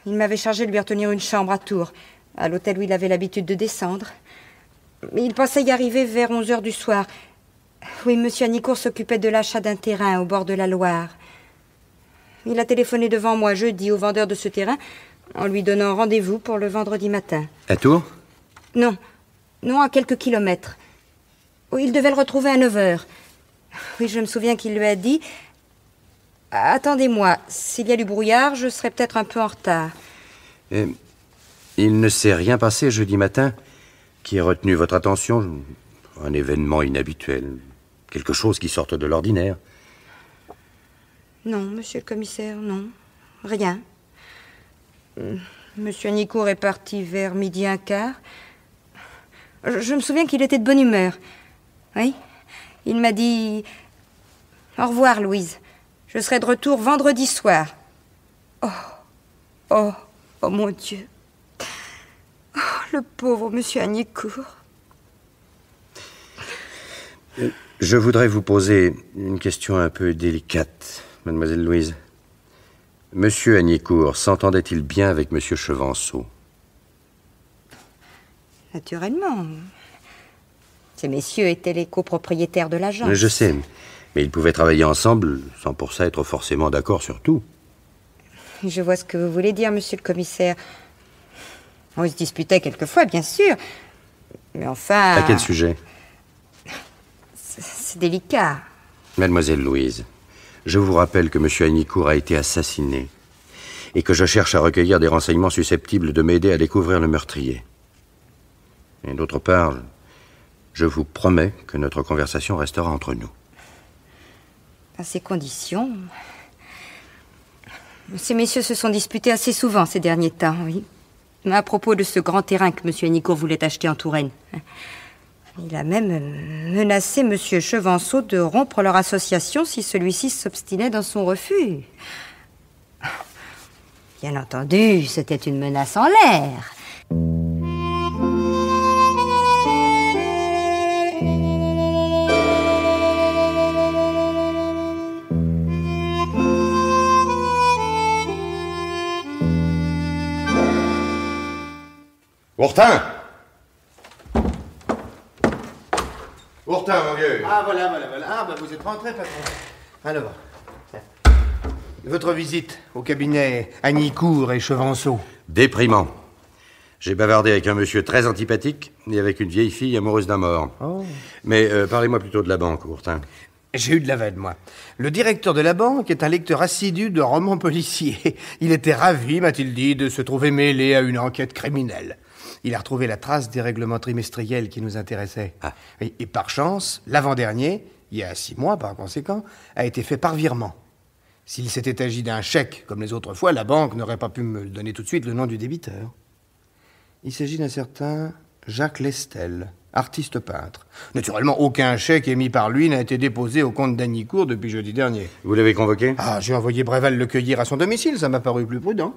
Il m'avait chargé de lui retenir une chambre à Tours, à l'hôtel où il avait l'habitude de descendre. Il pensait y arriver vers 11h du soir. Oui, monsieur Hagnicourt s'occupait de l'achat d'un terrain au bord de la Loire. Il a téléphoné devant moi jeudi au vendeur de ce terrain en lui donnant rendez-vous pour le vendredi matin. À Tours? Non, à quelques kilomètres. Il devait le retrouver à 9h. Oui, je me souviens qu'il lui a dit... Attendez-moi, s'il y a du brouillard, je serai peut-être un peu en retard. Il ne s'est rien passé jeudi matin qui ait retenu votre attention? Un événement inhabituel, quelque chose qui sorte de l'ordinaire? Non, monsieur le commissaire, non. Rien. Monsieur Hagnicourt est parti vers 12h15. Je me souviens qu'il était de bonne humeur. Oui. Il m'a dit... Au revoir, Louise. Je serai de retour vendredi soir. Oh, mon Dieu. Le pauvre monsieur Hagnicourt. Je voudrais vous poser une question un peu délicate, mademoiselle Louise. Monsieur Hagnicourt s'entendait-il bien avec monsieur Chevanceau? Naturellement. Ces messieurs étaient les copropriétaires de l'agence. Je sais, mais ils pouvaient travailler ensemble sans pour ça être forcément d'accord sur tout. Je vois ce que vous voulez dire, monsieur le commissaire. On se disputait quelquefois, bien sûr. Mais enfin... À quel sujet? C'est délicat. Mademoiselle Louise, je vous rappelle que M. Hagnicourt a été assassiné et que je cherche à recueillir des renseignements susceptibles de m'aider à découvrir le meurtrier. Et d'autre part, je vous promets que notre conversation restera entre nous. À ces conditions... Ces messieurs se sont disputés assez souvent ces derniers temps, oui. Mais à propos de ce grand terrain que M. Hagnicourt voulait acheter en Touraine. Il a même menacé M. Chevanceau de rompre leur association si celui-ci s'obstinait dans son refus. Bien entendu, c'était une menace en l'air. Ourtin! Ourtin, mon vieux! Ah, voilà. Ah, bah vous êtes rentré, patron. Alors, votre visite au cabinet Hagnicourt et Chevanceau. Déprimant. J'ai bavardé avec un monsieur très antipathique et avec une vieille fille amoureuse d'un mort. Oh. Mais parlez-moi plutôt de la banque, Ourtin. J'ai eu de la veine, moi. Le directeur de la banque est un lecteur assidu de romans policiers. Il était ravi, m'a-t-il dit, de se trouver mêlé à une enquête criminelle. Il a retrouvé la trace des règlements trimestriels qui nous intéressaient. Ah. Et par chance, l'avant-dernier, il y a 6 mois par conséquent, a été fait par virement. S'il s'était agi d'un chèque, comme les autres fois, la banque n'aurait pas pu me donner tout de suite le nom du débiteur. Il s'agit d'un certain Jacques Lestel, artiste peintre. Naturellement, aucun chèque émis par lui n'a été déposé au compte d'Hagnicourt depuis jeudi dernier. Vous l'avez convoqué? Ah, j'ai envoyé Bréval le cueillir à son domicile, ça m'a paru plus prudent.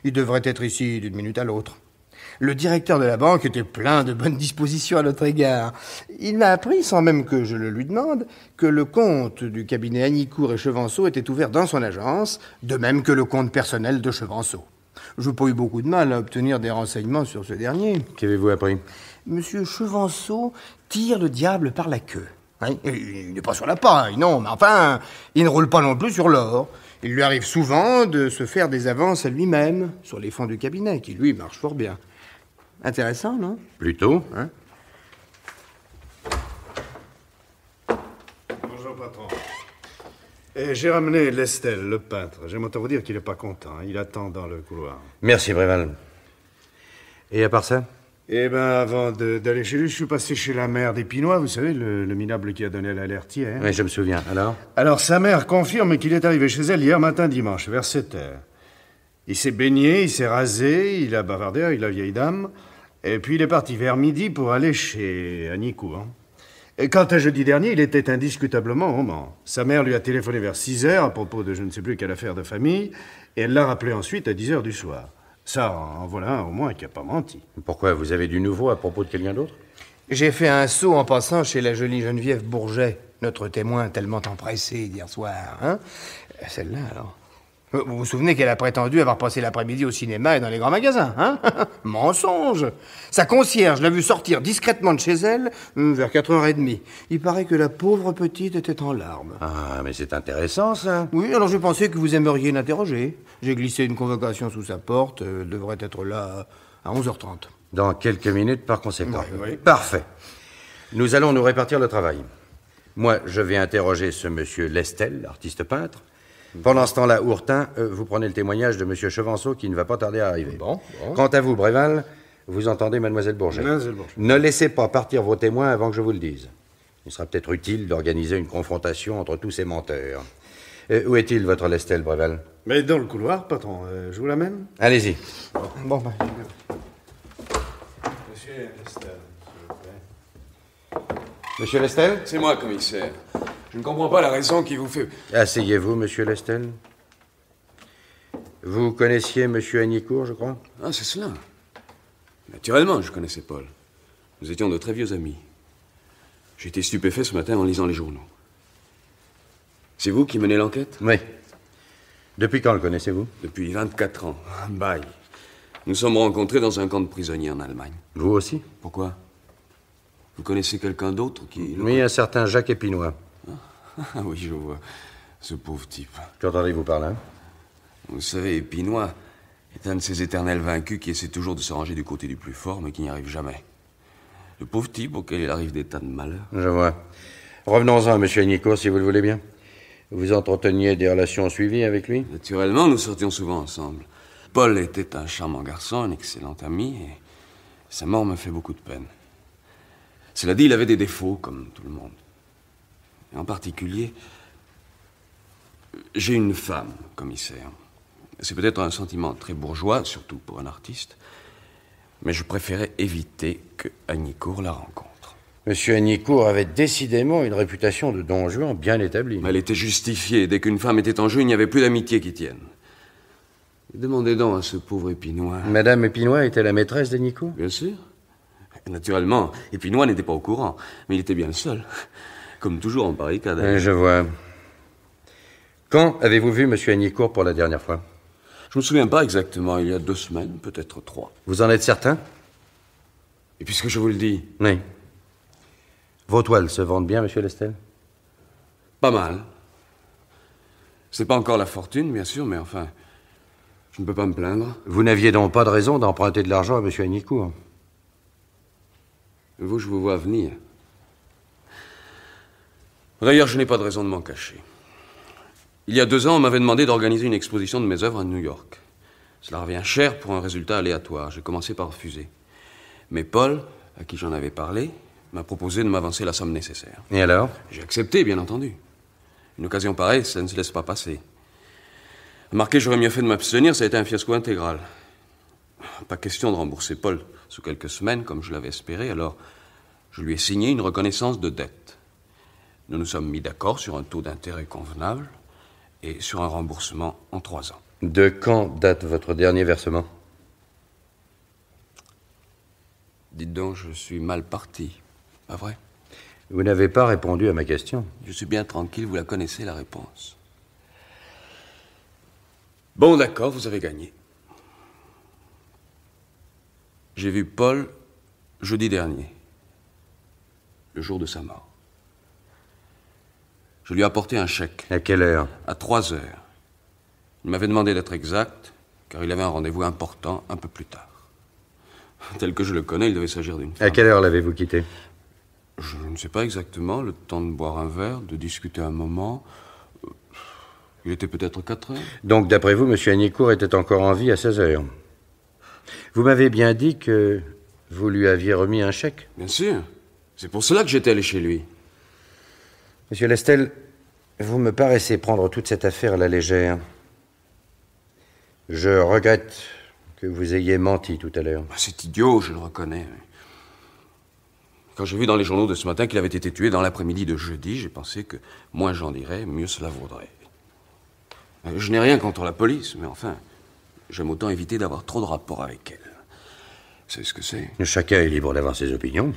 Il devrait être ici d'une minute à l'autre. Le directeur de la banque était plein de bonnes dispositions à notre égard. Il m'a appris, sans même que je le lui demande, que le compte du cabinet Hagnicourt et Chevanceau était ouvert dans son agence, de même que le compte personnel de Chevanceau. Je n'ai pas eu beaucoup de mal à obtenir des renseignements sur ce dernier. Qu'avez-vous appris? Monsieur Chevanceau tire le diable par la queue. Hein, il n'est pas sur la paille, non, mais enfin, il ne roule pas non plus sur l'or. Il lui arrive souvent de se faire des avances à lui-même sur les fonds du cabinet, qui, lui, marche fort bien. Intéressant, non? Plutôt. Hein? Bonjour, patron. J'ai ramené Lestel, le peintre. J'aime autant vous dire qu'il n'est pas content. Il attend dans le couloir. Merci, Bréval. Et à part ça? Eh ben, avant d'aller chez lui, je suis passé chez la mère d'Épinois, vous savez, le minable qui a donné l'alerte hier. Oui, je me souviens. Alors? Alors, sa mère confirme qu'il est arrivé chez elle hier matin dimanche, vers 7 heures. Il s'est baigné, il s'est rasé, il a bavardé avec la vieille dame, et puis il est parti vers midi pour aller chez Hagnicourt. Et quant à jeudi dernier, il était indiscutablement au Mans. Sa mère lui a téléphoné vers 6 heures à propos de je ne sais plus quelle affaire de famille, et elle l'a rappelé ensuite à 10 heures du soir. Ça, en voilà un au moins qui n'a pas menti. Pourquoi? Vous avez du nouveau à propos de quelqu'un d'autre? J'ai fait un saut en passant chez la jolie Geneviève Bourget, notre témoin tellement empressé d'hier soir. Hein? Celle-là, alors. Vous vous souvenez qu'elle a prétendu avoir passé l'après-midi au cinéma et dans les grands magasins, hein? Mensonge! Sa concierge l'a vue sortir discrètement de chez elle vers 4h30. Il paraît que la pauvre petite était en larmes. Ah, mais c'est intéressant, ça. Oui, alors je pensais que vous aimeriez l'interroger. J'ai glissé une convocation sous sa porte. Elle devrait être là à 11h30. Dans quelques minutes, par conséquent. Oui. Parfait. Nous allons nous répartir le travail. Moi, je vais interroger ce monsieur Lestel, artiste peintre. Pendant ce temps-là, Ourtin, vous prenez le témoignage de monsieur Chevanceau qui ne va pas tarder à arriver. Bon. Quant à vous, Bréval, vous entendez mademoiselle Bourget. Ne laissez pas partir vos témoins avant que je vous le dise. Il sera peut-être utile d'organiser une confrontation entre tous ces menteurs. Où est-il, votre Lestel, Bréval? Mais dans le couloir, patron. Je vous l'amène? Allez-y. Bon, Monsieur Lestel, s'il vous plaît. Monsieur Lestel? C'est moi, commissaire. Je ne comprends pas la raison qui vous fait... Asseyez-vous, monsieur Lestel. Vous connaissiez monsieur Hagnicourt, je crois? Ah, c'est cela. Naturellement, je connaissais Paul. Nous étions de très vieux amis. J'ai été stupéfait ce matin en lisant les journaux. C'est vous qui menez l'enquête? Oui. Depuis quand le connaissez-vous? Depuis 24 ans. Un bail. Nous sommes rencontrés dans un camp de prisonniers en Allemagne. Vous aussi? Pourquoi? Vous connaissez quelqu'un d'autre qui... Oui, un certain Jacques Épinois. Ah oui, je vois. Ce pauvre type. Qu'entendez-vous par là? Vous savez, Épinois, est un de ces éternels vaincus qui essaie toujours de se ranger du côté du plus fort, mais qui n'y arrive jamais. Le pauvre type auquel il arrive des tas de malheurs. Je vois. Revenons-en à M. Nicour, si vous le voulez bien. Vous entreteniez des relations suivies avec lui? Naturellement, nous sortions souvent ensemble. Paul était un charmant garçon, un excellent ami, et sa mort me fait beaucoup de peine. Cela dit, il avait des défauts, comme tout le monde. Et en particulier, j'ai une femme, commissaire. C'est peut-être un sentiment très bourgeois, surtout pour un artiste, mais je préférais éviter que Agnicourt la rencontre. Monsieur Agnicourt avait décidément une réputation de Don Juan bien établie. Elle était justifiée. Dès qu'une femme était en jeu, il n'y avait plus d'amitié qui tienne. Demandez donc à ce pauvre Épinois. Madame Épinois était la maîtresse d'Agnicourt? Bien sûr. Naturellement, Épinois n'était pas au courant, mais il était bien le seul. Comme toujours en pareil cas. Je vois. Quand avez-vous vu Monsieur Agnicourt pour la dernière fois? Je me souviens pas exactement. Il y a 2 semaines, peut-être 3. Vous en êtes certain? Et puisque je vous le dis... Oui. Vos toiles se vendent bien, Monsieur Lestel? Pas mal. C'est pas encore la fortune, bien sûr, mais enfin... Je ne peux pas me plaindre. Vous n'aviez donc pas de raison d'emprunter de l'argent à Monsieur Agnicourt? Vous, je vous vois venir. D'ailleurs, je n'ai pas de raison de m'en cacher. Il y a 2 ans, on m'avait demandé d'organiser une exposition de mes œuvres à New York. Cela revient cher pour un résultat aléatoire. J'ai commencé par refuser. Mais Paul, à qui j'en avais parlé, m'a proposé de m'avancer la somme nécessaire. Et alors? J'ai accepté, bien entendu. Une occasion pareille, ça ne se laisse pas passer. Remarquez, j'aurais mieux fait de m'abstenir, ça a été un fiasco intégral. Pas question de rembourser Paul sous quelques semaines, comme je l'avais espéré, alors je lui ai signé une reconnaissance de dette. Nous nous sommes mis d'accord sur un taux d'intérêt convenable et sur un remboursement en 3 ans. De quand date votre dernier versement? Dites donc, je suis mal parti, pas vrai? Vous n'avez pas répondu à ma question. Je suis bien tranquille, vous la connaissez, la réponse. Bon, d'accord, vous avez gagné. J'ai vu Paul jeudi dernier, le jour de sa mort. Je lui ai apporté un chèque. À quelle heure? À 3 heures. Il m'avait demandé d'être exact, car il avait un rendez-vous important un peu plus tard. Tel que je le connais, il devait s'agir d'une femme. À quelle heure l'avez-vous quitté? Je ne sais pas exactement, le temps de boire un verre, de discuter un moment. Il était peut-être 4 heures. Donc, d'après vous, Monsieur Agnicourt était encore en vie à 16 heures. Vous m'avez bien dit que vous lui aviez remis un chèque? Bien sûr. C'est pour cela que j'étais allé chez lui. Monsieur Lestel, vous me paraissez prendre toute cette affaire à la légère. Je regrette que vous ayez menti tout à l'heure. C'est idiot, je le reconnais. Quand j'ai vu dans les journaux de ce matin qu'il avait été tué dans l'après-midi de jeudi, j'ai pensé que moins j'en dirais, mieux cela vaudrait. Je n'ai rien contre la police, mais enfin, j'aime autant éviter d'avoir trop de rapport avec elle. Vous savez ce que c'est? Chacun est libre d'avoir ses opinions.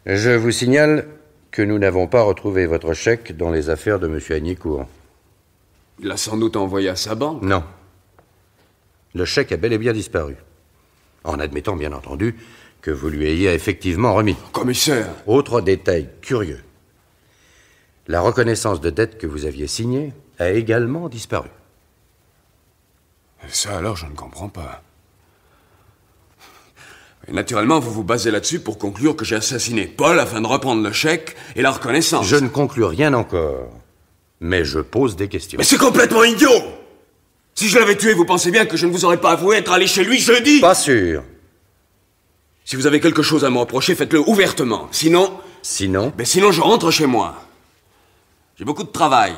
Je vous signale que nous n'avons pas retrouvé votre chèque dans les affaires de M. Agnicourt. Il l'a sans doute envoyé à sa banque. Non. Le chèque a bel et bien disparu. En admettant, bien entendu, que vous lui ayez effectivement remis. Commissaire! Autre détail curieux. La reconnaissance de dette que vous aviez signée a également disparu. Ça alors, je ne comprends pas. Et naturellement, vous vous basez là-dessus pour conclure que j'ai assassiné Paul afin de reprendre le chèque et la reconnaissance. Je ne conclus rien encore, mais je pose des questions. Mais c'est complètement idiot! Si je l'avais tué, vous pensez bien que je ne vous aurais pas avoué être allé chez lui jeudi? Pas sûr. Si vous avez quelque chose à me reprocher, faites-le ouvertement. Sinon... Sinon? Sinon, je rentre chez moi. J'ai beaucoup de travail.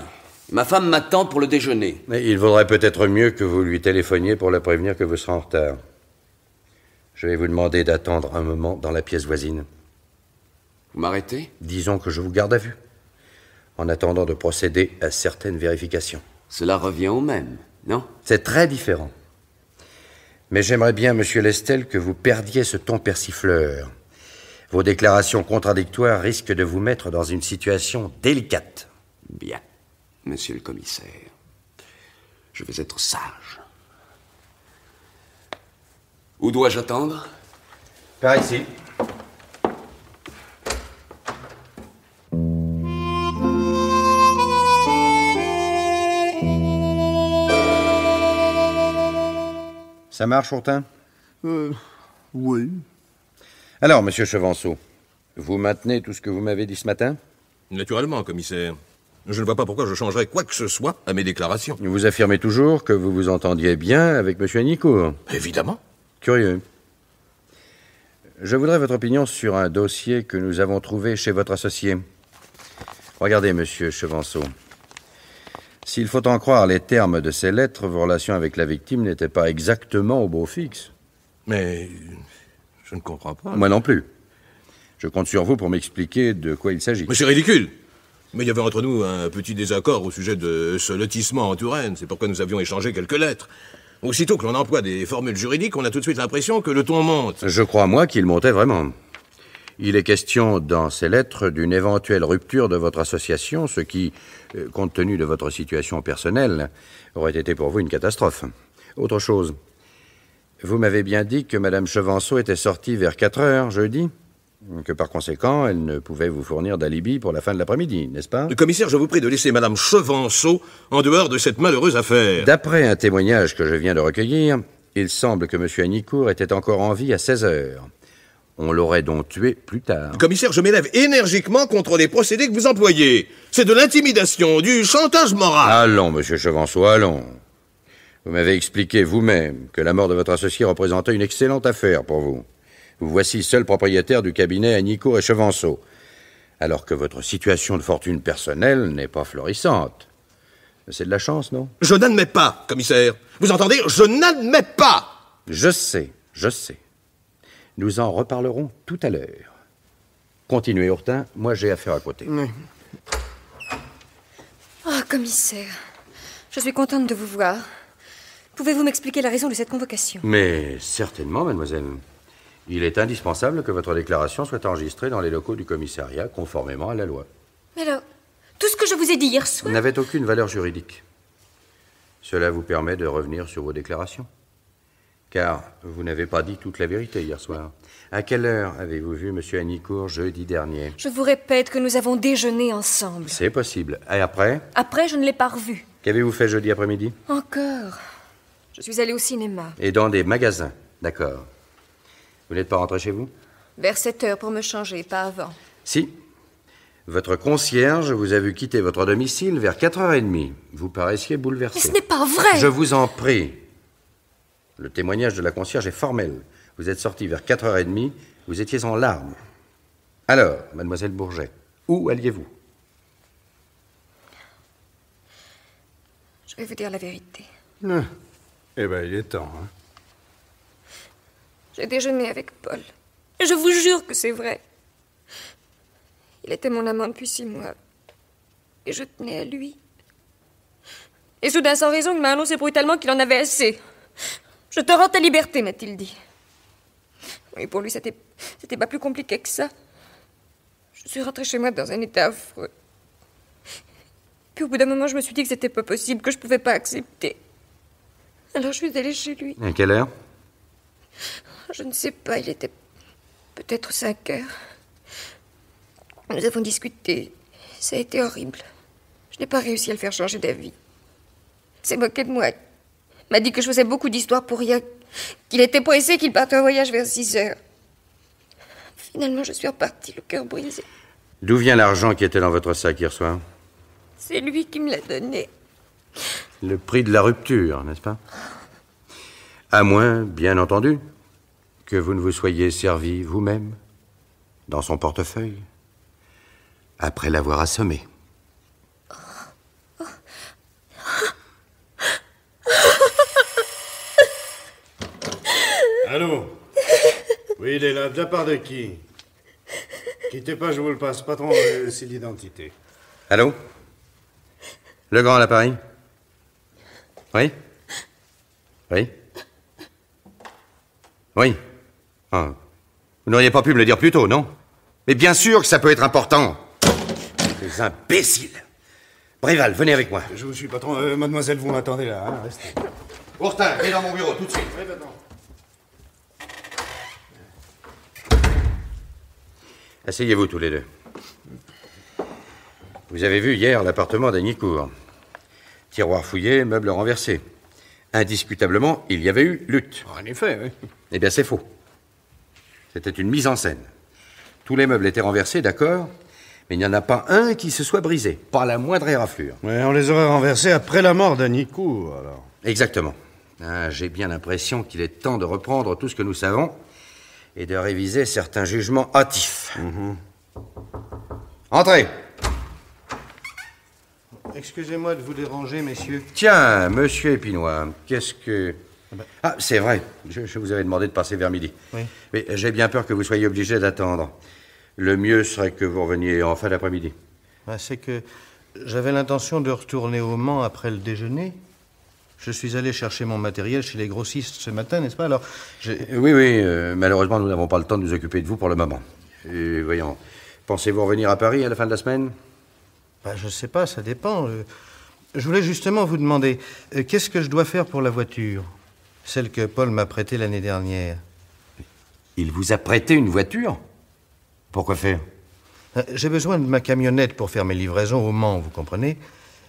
Ma femme m'attend pour le déjeuner. Mais il vaudrait peut-être mieux que vous lui téléphoniez pour la prévenir que vous serez en retard. Je vais vous demander d'attendre un moment dans la pièce voisine. Vous m'arrêtez? Disons que je vous garde à vue, en attendant de procéder à certaines vérifications. Cela revient au même, non? C'est très différent. Mais j'aimerais bien, Monsieur Lestel, que vous perdiez ce ton persifleur. Vos déclarations contradictoires risquent de vous mettre dans une situation délicate. Bien, monsieur le commissaire. Je vais être sage. Où dois-je attendre? Par ici. Ça marche, Hortin? Oui. Alors, monsieur Chevanceau, vous maintenez tout ce que vous m'avez dit ce matin? Naturellement, commissaire. Je ne vois pas pourquoi je changerais quoi que ce soit à mes déclarations. Vous affirmez toujours que vous vous entendiez bien avec monsieur Hagnicourt? Évidemment. Curieux. Je voudrais votre opinion sur un dossier que nous avons trouvé chez votre associé. Regardez, monsieur Chevanceau. S'il faut en croire les termes de ces lettres, vos relations avec la victime n'étaient pas exactement au beau fixe. Mais je ne comprends pas. Moi non plus. Je compte sur vous pour m'expliquer de quoi il s'agit. Mais c'est ridicule. Mais il y avait entre nous un petit désaccord au sujet de ce lotissement en Touraine. C'est pourquoi nous avions échangé quelques lettres. Aussitôt que l'on emploie des formules juridiques, on a tout de suite l'impression que le ton monte. Je crois, moi, qu'il montait vraiment. Il est question dans ces lettres d'une éventuelle rupture de votre association, ce qui, compte tenu de votre situation personnelle, aurait été pour vous une catastrophe. Autre chose. Vous m'avez bien dit que Mme Chevanceau était sortie vers 4 heures jeudi, que par conséquent, elle ne pouvait vous fournir d'alibi pour la fin de l'après-midi, n'est-ce pas? Le commissaire, je vous prie de laisser Mme Chevanceau en dehors de cette malheureuse affaire. D'après un témoignage que je viens de recueillir, il semble que M. Hagnicourt était encore en vie à 16 heures. On l'aurait donc tué plus tard. Le commissaire, je m'élève énergiquement contre les procédés que vous employez. C'est de l'intimidation, du chantage moral. Allons, monsieur Chevanceau, allons. Vous m'avez expliqué vous-même que la mort de votre associé représentait une excellente affaire pour vous. Vous voici seul propriétaire du cabinet Hagnicourt et Chevanceau, alors que votre situation de fortune personnelle n'est pas florissante. C'est de la chance, non? Je n'admets pas, commissaire. Vous entendez? Je n'admets pas. Je sais. Nous en reparlerons tout à l'heure. Continuez, Hortin. Moi, j'ai affaire à côté. Oui. Oh, commissaire, je suis contente de vous voir. Pouvez-vous m'expliquer la raison de cette convocation? Mais certainement, mademoiselle. Il est indispensable que votre déclaration soit enregistrée dans les locaux du commissariat, conformément à la loi. Mais alors, tout ce que je vous ai dit hier soir... n'avait aucune valeur juridique. Cela vous permet de revenir sur vos déclarations. Car vous n'avez pas dit toute la vérité hier soir. À quelle heure avez-vous vu M. Hagnicourt jeudi dernier? Je vous répète que nous avons déjeuné ensemble. C'est possible. Et après? Après, je ne l'ai pas revu. Qu'avez-vous fait jeudi après-midi? Encore. Je suis allée au cinéma. Et dans des magasins, d'accord. Vous n'êtes pas rentré chez vous? Vers 7 heures pour me changer, pas avant. Si. Votre concierge vous a vu quitter votre domicile vers 4h30. Vous paraissiez bouleversé. Mais ce n'est pas vrai! Je vous en prie. Le témoignage de la concierge est formel. Vous êtes sorti vers 4h30, vous étiez en larmes. Alors, mademoiselle Bourget, où alliez-vous? Je vais vous dire la vérité. Eh bien, il est temps, hein. J'ai déjeuné avec Paul. Et je vous jure que c'est vrai. Il était mon amant depuis 6 mois. Et je tenais à lui. Et soudain, sans raison, il m'a annoncé brutalement qu'il en avait assez. Je te rends ta liberté, m'a-t-il dit. Oui, pour lui, c'était pas plus compliqué que ça. Je suis rentrée chez moi dans un état affreux. Puis au bout d'un moment, je me suis dit que c'était pas possible, que je pouvais pas accepter. Alors je suis allée chez lui. À quelle heure? Je ne sais pas, il était peut-être 5 heures. Nous avons discuté. Ça a été horrible. Je n'ai pas réussi à le faire changer d'avis. Il s'est moqué de moi. Il m'a dit que je faisais beaucoup d'histoires pour rien, qu'il était pressé, qu'il partait en voyage vers 6 heures. Finalement, je suis repartie, le cœur brisé. D'où vient l'argent qui était dans votre sac hier soir? C'est lui qui me l'a donné. Le prix de la rupture, n'est-ce pas? À moins, bien entendu, que vous ne vous soyez servi vous-même dans son portefeuille, après l'avoir assommé. Allô? Oui, il est là. De la part de qui? Quittez pas, je vous le passe. Patron, c'est l'identité. Allô? Le grand à l'appareil? Oui? Oui? Oui? Ah. Vous n'auriez pas pu me le dire plus tôt, non? Mais bien sûr que ça peut être important. Les imbéciles. Bréval, venez avec moi. Je vous suis, patron. Mademoiselle, vous m'attendez là, hein? Restez. Hortin, viens dans mon bureau, tout de suite. Oui, patron. Asseyez-vous tous les deux. Vous avez vu hier l'appartement d'Hagnicourt. Tiroir fouillé, meubles renversés. Indiscutablement, il y avait eu lutte. En effet, oui. Eh bien, c'est faux. C'était une mise en scène. Tous les meubles étaient renversés, d'accord, mais il n'y en a pas un qui se soit brisé. Pas la moindre éraflure. Ouais, on les aurait renversés après la mort d'Annicourt, alors. Exactement. Ah, j'ai bien l'impression qu'il est temps de reprendre tout ce que nous savons et de réviser certains jugements hâtifs. Entrez. Excusez-moi de vous déranger, messieurs. Tiens, monsieur Épinois, qu'est-ce que... Ah, c'est vrai, je vous avais demandé de passer vers midi. Oui. Mais j'ai bien peur que vous soyez obligé d'attendre. Le mieux serait que vous reveniez en fin d'après-midi. C'est que j'avais l'intention de retourner au Mans après le déjeuner. Je suis allé chercher mon matériel chez les grossistes ce matin, n'est-ce pas? Alors, Oui, malheureusement, nous n'avons pas le temps de nous occuper de vous pour le moment. Voyons, pensez-vous revenir à Paris à la fin de la semaine? Je sais pas, ça dépend. Je voulais justement vous demander, qu'est-ce que je dois faire pour la voiture? Celle que Paul m'a prêtée l'année dernière. Il vous a prêté une voiture? Pourquoi faire? J'ai besoin de ma camionnette pour faire mes livraisons au Mans, vous comprenez?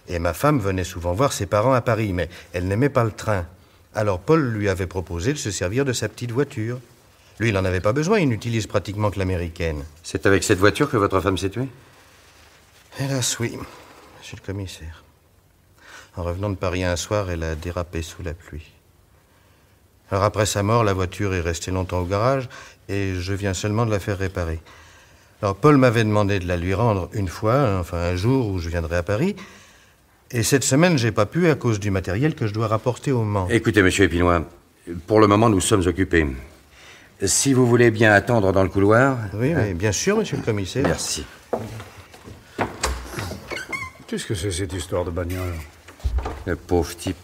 Et ma femme venait souvent voir ses parents à Paris, mais elle n'aimait pas le train. Alors Paul lui avait proposé de se servir de sa petite voiture. Lui, il n'en avait pas besoin, il n'utilise pratiquement que l'américaine. C'est avec cette voiture que votre femme s'est tuée? Hélas, oui, monsieur le commissaire. En revenant de Paris un soir, elle a dérapé sous la pluie. Alors après sa mort, la voiture est restée longtemps au garage et je viens seulement de la faire réparer. Alors Paul m'avait demandé de la lui rendre une fois, enfin un jour où je viendrai à Paris. Et cette semaine, j'ai pas pu à cause du matériel que je dois rapporter au Mans. Écoutez, monsieur Épinois, pour le moment, nous sommes occupés. Si vous voulez bien attendre dans le couloir... Oui, bien sûr, monsieur le commissaire. Merci. Qu'est-ce que c'est cette histoire de bagnole? Le pauvre type.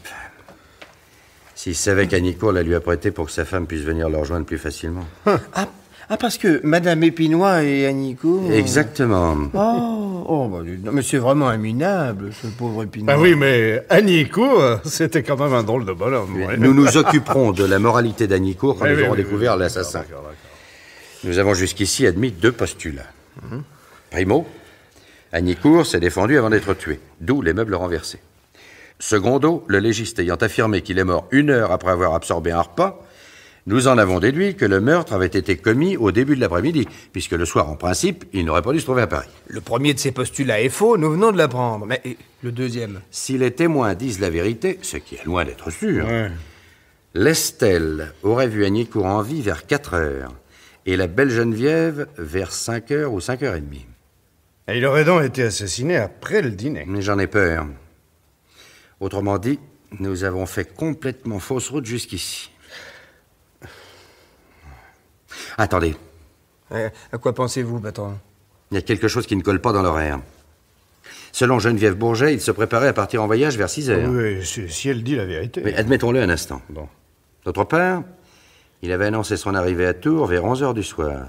S'il savait qu'Annicourt la lui a prêté pour que sa femme puisse venir le rejoindre plus facilement. Parce que Madame Épinois et Annicourt... Exactement. Mais c'est vraiment un minable, ce pauvre Épinois. Oui, mais Annicourt, c'était quand même un drôle de bonhomme. Ouais. Nous nous occuperons de la moralité d'Annicourt quand nous aurons découvert l'assassin. D'accord. Nous avons jusqu'ici admis 2 postulats. Primo, Annicourt s'est défendu avant d'être tué, d'où les meubles renversés. Secondo, le légiste ayant affirmé qu'il est mort 1 heure après avoir absorbé un repas, nous en avons déduit que le meurtre avait été commis au début de l'après-midi, puisque le soir, en principe, il n'aurait pas dû se trouver à Paris. Le premier de ces postulats est faux, nous venons de l'apprendre. Mais le deuxième? Si les témoins disent la vérité, ce qui est loin d'être sûr, l'Estelle aurait vu Annicourt en vie vers 4 heures, et la belle Geneviève vers 5 heures ou 5h30. Et il aurait donc été assassiné après le dîner. Mais j'en ai peur. Autrement dit, nous avons fait complètement fausse route jusqu'ici. Attendez. À quoi pensez-vous, patron? Il y a quelque chose qui ne colle pas dans l'horaire. Selon Geneviève Bourget, il se préparait à partir en voyage vers 6 heures. Oui, si elle dit la vérité. Mais admettons-le un instant. Bon. D'autre part, il avait annoncé son arrivée à Tours vers 11 heures du soir.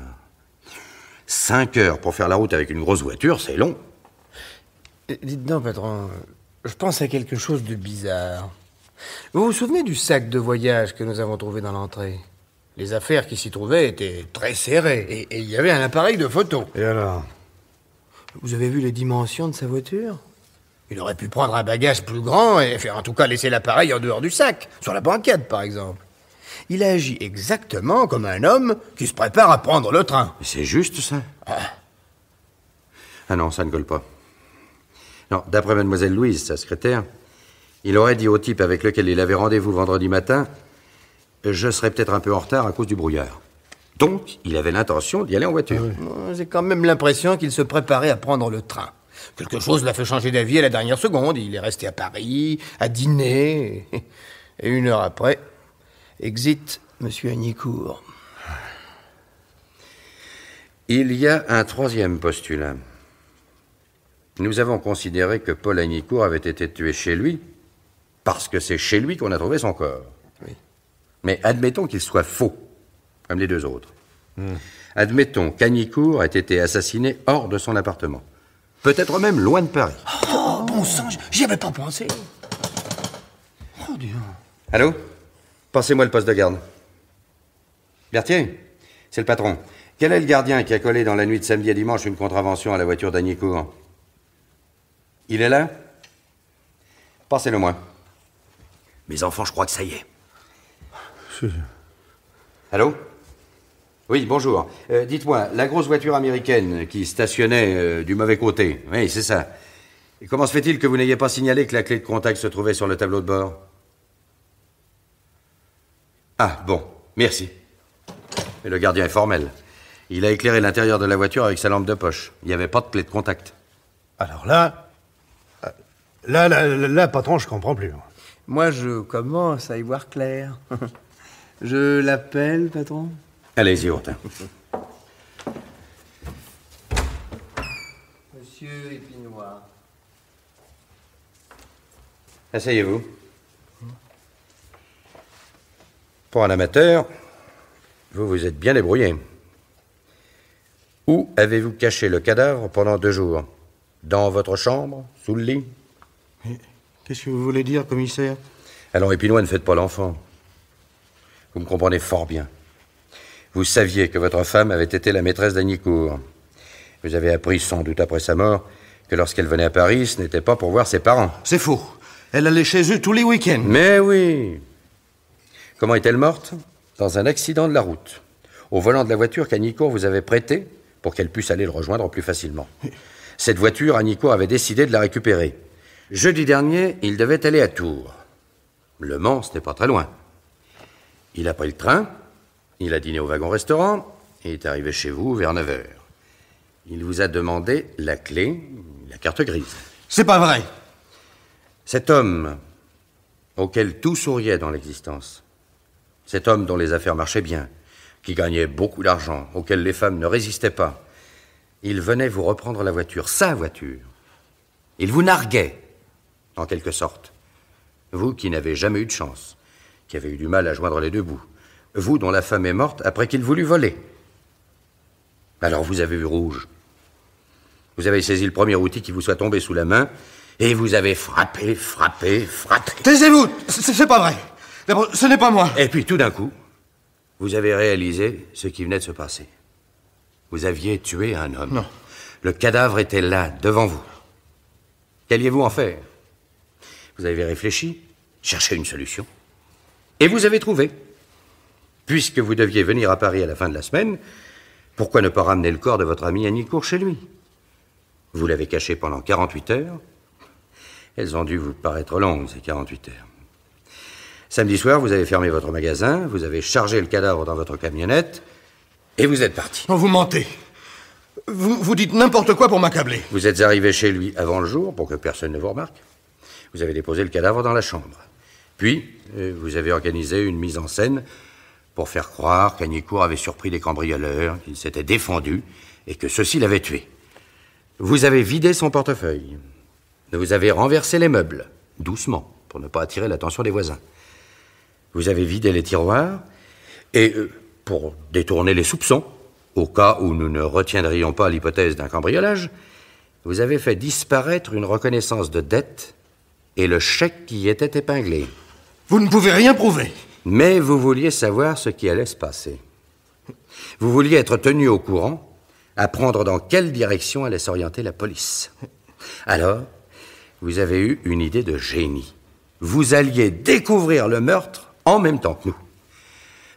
5 heures pour faire la route avec une grosse voiture, c'est long. Dites donc, patron, je pense à quelque chose de bizarre. Vous vous souvenez du sac de voyage que nous avons trouvé dans l'entrée? Les affaires qui s'y trouvaient étaient très serrées et il y avait un appareil de photo. Et alors? Vous avez vu les dimensions de sa voiture? Il aurait pu prendre un bagage plus grand et faire en tout cas laisser l'appareil en dehors du sac, sur la banquette par exemple. Il a agi exactement comme un homme qui se prépare à prendre le train. C'est juste ça? Ah non, ça ne colle pas. Non, d'après mademoiselle Louise, sa secrétaire, il aurait dit au type avec lequel il avait rendez-vous vendredi matin: je serais peut-être un peu en retard à cause du brouillard. Donc, il avait l'intention d'y aller en voiture. J'ai quand même l'impression qu'il se préparait à prendre le train. Quelque chose l'a fait changer d'avis à la dernière seconde. Il est resté à Paris, à dîner, et 1 heure après, exit monsieur Annicourt. Il y a un 3e postulat. Nous avons considéré que Paul Annicourt avait été tué chez lui, parce que c'est chez lui qu'on a trouvé son corps. Oui. Mais admettons qu'il soit faux, comme les 2 autres. Admettons qu'Annicourt ait été assassiné hors de son appartement. Peut-être même loin de Paris. Oh, bon sang, j'y avais pas pensé. Oh, Dieu. Allô? Passez-moi le poste de garde. Berthier, c'est le patron. Quel est le gardien qui a collé dans la nuit de samedi à dimanche une contravention à la voiture d'Annicourt? Il est là? Passez-le moi. Mes enfants, je crois que ça y est. Allô? Oui, bonjour. Dites-moi, la grosse voiture américaine qui stationnait du mauvais côté, oui, c'est ça. Et comment se fait-il que vous n'ayez pas signalé que la clé de contact se trouvait sur le tableau de bord? Ah, bon, merci. Mais le gardien est formel. Il a éclairé l'intérieur de la voiture avec sa lampe de poche. Il n'y avait pas de clé de contact. Alors là, patron, je comprends plus. Moi, je commence à y voir clair. Je l'appelle, patron? Allez-y, Hortin. Monsieur Épinois. Asseyez-vous. Pour un amateur, vous vous êtes bien débrouillé. Où avez-vous caché le cadavre pendant 2 jours? Dans votre chambre? Sous le lit? Qu'est-ce que vous voulez dire, commissaire? Allons, Épinois, ne faites pas l'enfant. Vous me comprenez fort bien. Vous saviez que votre femme avait été la maîtresse d'Agnicourt. Vous avez appris, sans doute après sa mort, que lorsqu'elle venait à Paris, ce n'était pas pour voir ses parents. C'est faux. Elle allait chez eux tous les week-ends. Mais oui. Comment est-elle morte? Dans un accident de la route. Au volant de la voiture qu'Agnicourt vous avait prêtée pour qu'elle puisse aller le rejoindre plus facilement. Cette voiture, Agnicourt avait décidé de la récupérer. Jeudi dernier, il devait aller à Tours. Le Mans, ce n'est pas très loin. Il a pris le train, il a dîné au wagon-restaurant et est arrivé chez vous vers 9h. Il vous a demandé la clé, la carte grise. C'est pas vrai. Cet homme auquel tout souriait dans l'existence, cet homme dont les affaires marchaient bien, qui gagnait beaucoup d'argent, auquel les femmes ne résistaient pas, il venait vous reprendre la voiture, sa voiture. Il vous narguait, en quelque sorte. Vous qui n'avez jamais eu de chance, qui avez eu du mal à joindre les 2 bouts. Vous dont la femme est morte après qu'il voulut voler. Alors vous avez eu rouge. Vous avez saisi le premier outil qui vous soit tombé sous la main et vous avez frappé. Taisez-vous. C'est pas vrai. D'abord, ce n'est pas moi. Et puis tout d'un coup, vous avez réalisé ce qui venait de se passer. Vous aviez tué un homme. Non. Le cadavre était là, devant vous. Qu'alliez-vous en faire? Vous avez réfléchi, cherché une solution. Et vous avez trouvé. Puisque vous deviez venir à Paris à la fin de la semaine, pourquoi ne pas ramener le corps de votre ami Agnicourt chez lui? Vous l'avez caché pendant 48 heures. Elles ont dû vous paraître longues, ces 48 heures. Samedi soir, vous avez fermé votre magasin, vous avez chargé le cadavre dans votre camionnette, et vous êtes parti. Non, vous mentez. Vous dites n'importe quoi pour m'accabler. Vous êtes arrivé chez lui avant le jour, pour que personne ne vous remarque. Vous avez déposé le cadavre dans la chambre. Puis, vous avez organisé une mise en scène pour faire croire qu'Agnicourt avait surpris des cambrioleurs, qu'il s'était défendu et que ceux-ci l'avaient tué. Vous avez vidé son portefeuille. Vous avez renversé les meubles, doucement, pour ne pas attirer l'attention des voisins. Vous avez vidé les tiroirs et, pour détourner les soupçons, au cas où nous ne retiendrions pas l'hypothèse d'un cambriolage, vous avez fait disparaître une reconnaissance de dette et le chèque qui y était épinglé. Vous ne pouvez rien prouver. Mais vous vouliez savoir ce qui allait se passer. Vous vouliez être tenu au courant, apprendre dans quelle direction allait s'orienter la police. Alors, vous avez eu une idée de génie. Vous alliez découvrir le meurtre en même temps que nous.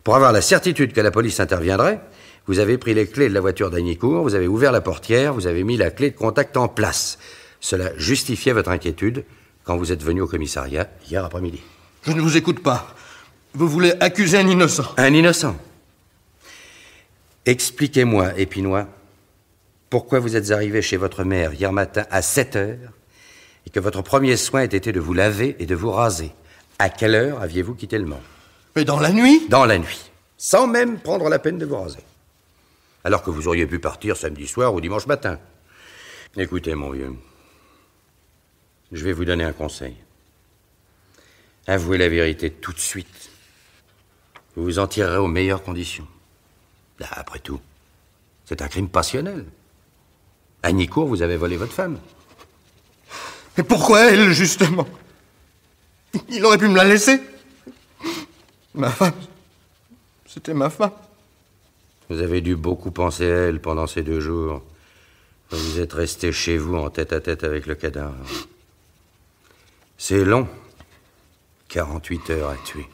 Pour avoir la certitude que la police interviendrait, vous avez pris les clés de la voiture d'Agnicourt, vous avez ouvert la portière, vous avez mis la clé de contact en place. Cela justifiait votre inquiétude quand vous êtes venu au commissariat hier après-midi. Je ne vous écoute pas. Vous voulez accuser un innocent. Un innocent. Expliquez-moi, Épinois, pourquoi vous êtes arrivé chez votre mère hier matin à 7h et que votre premier soin ait été de vous laver et de vous raser. À quelle heure aviez-vous quitté le Mans? Mais dans la nuit? Dans la nuit, sans même prendre la peine de vous raser. Alors que vous auriez pu partir samedi soir ou dimanche matin. Écoutez, mon vieux, je vais vous donner un conseil. Avouez la vérité tout de suite. Vous vous en tirerez aux meilleures conditions. Là, après tout, c'est un crime passionnel. À Agnicourt, vous avez volé votre femme. Et pourquoi elle, justement? Il aurait pu me la laisser. Ma femme, c'était ma femme. Vous avez dû beaucoup penser à elle pendant ces 2 jours. Vous êtes resté chez vous en tête-à-tête avec le cadavre. C'est long. 48 heures à tuer.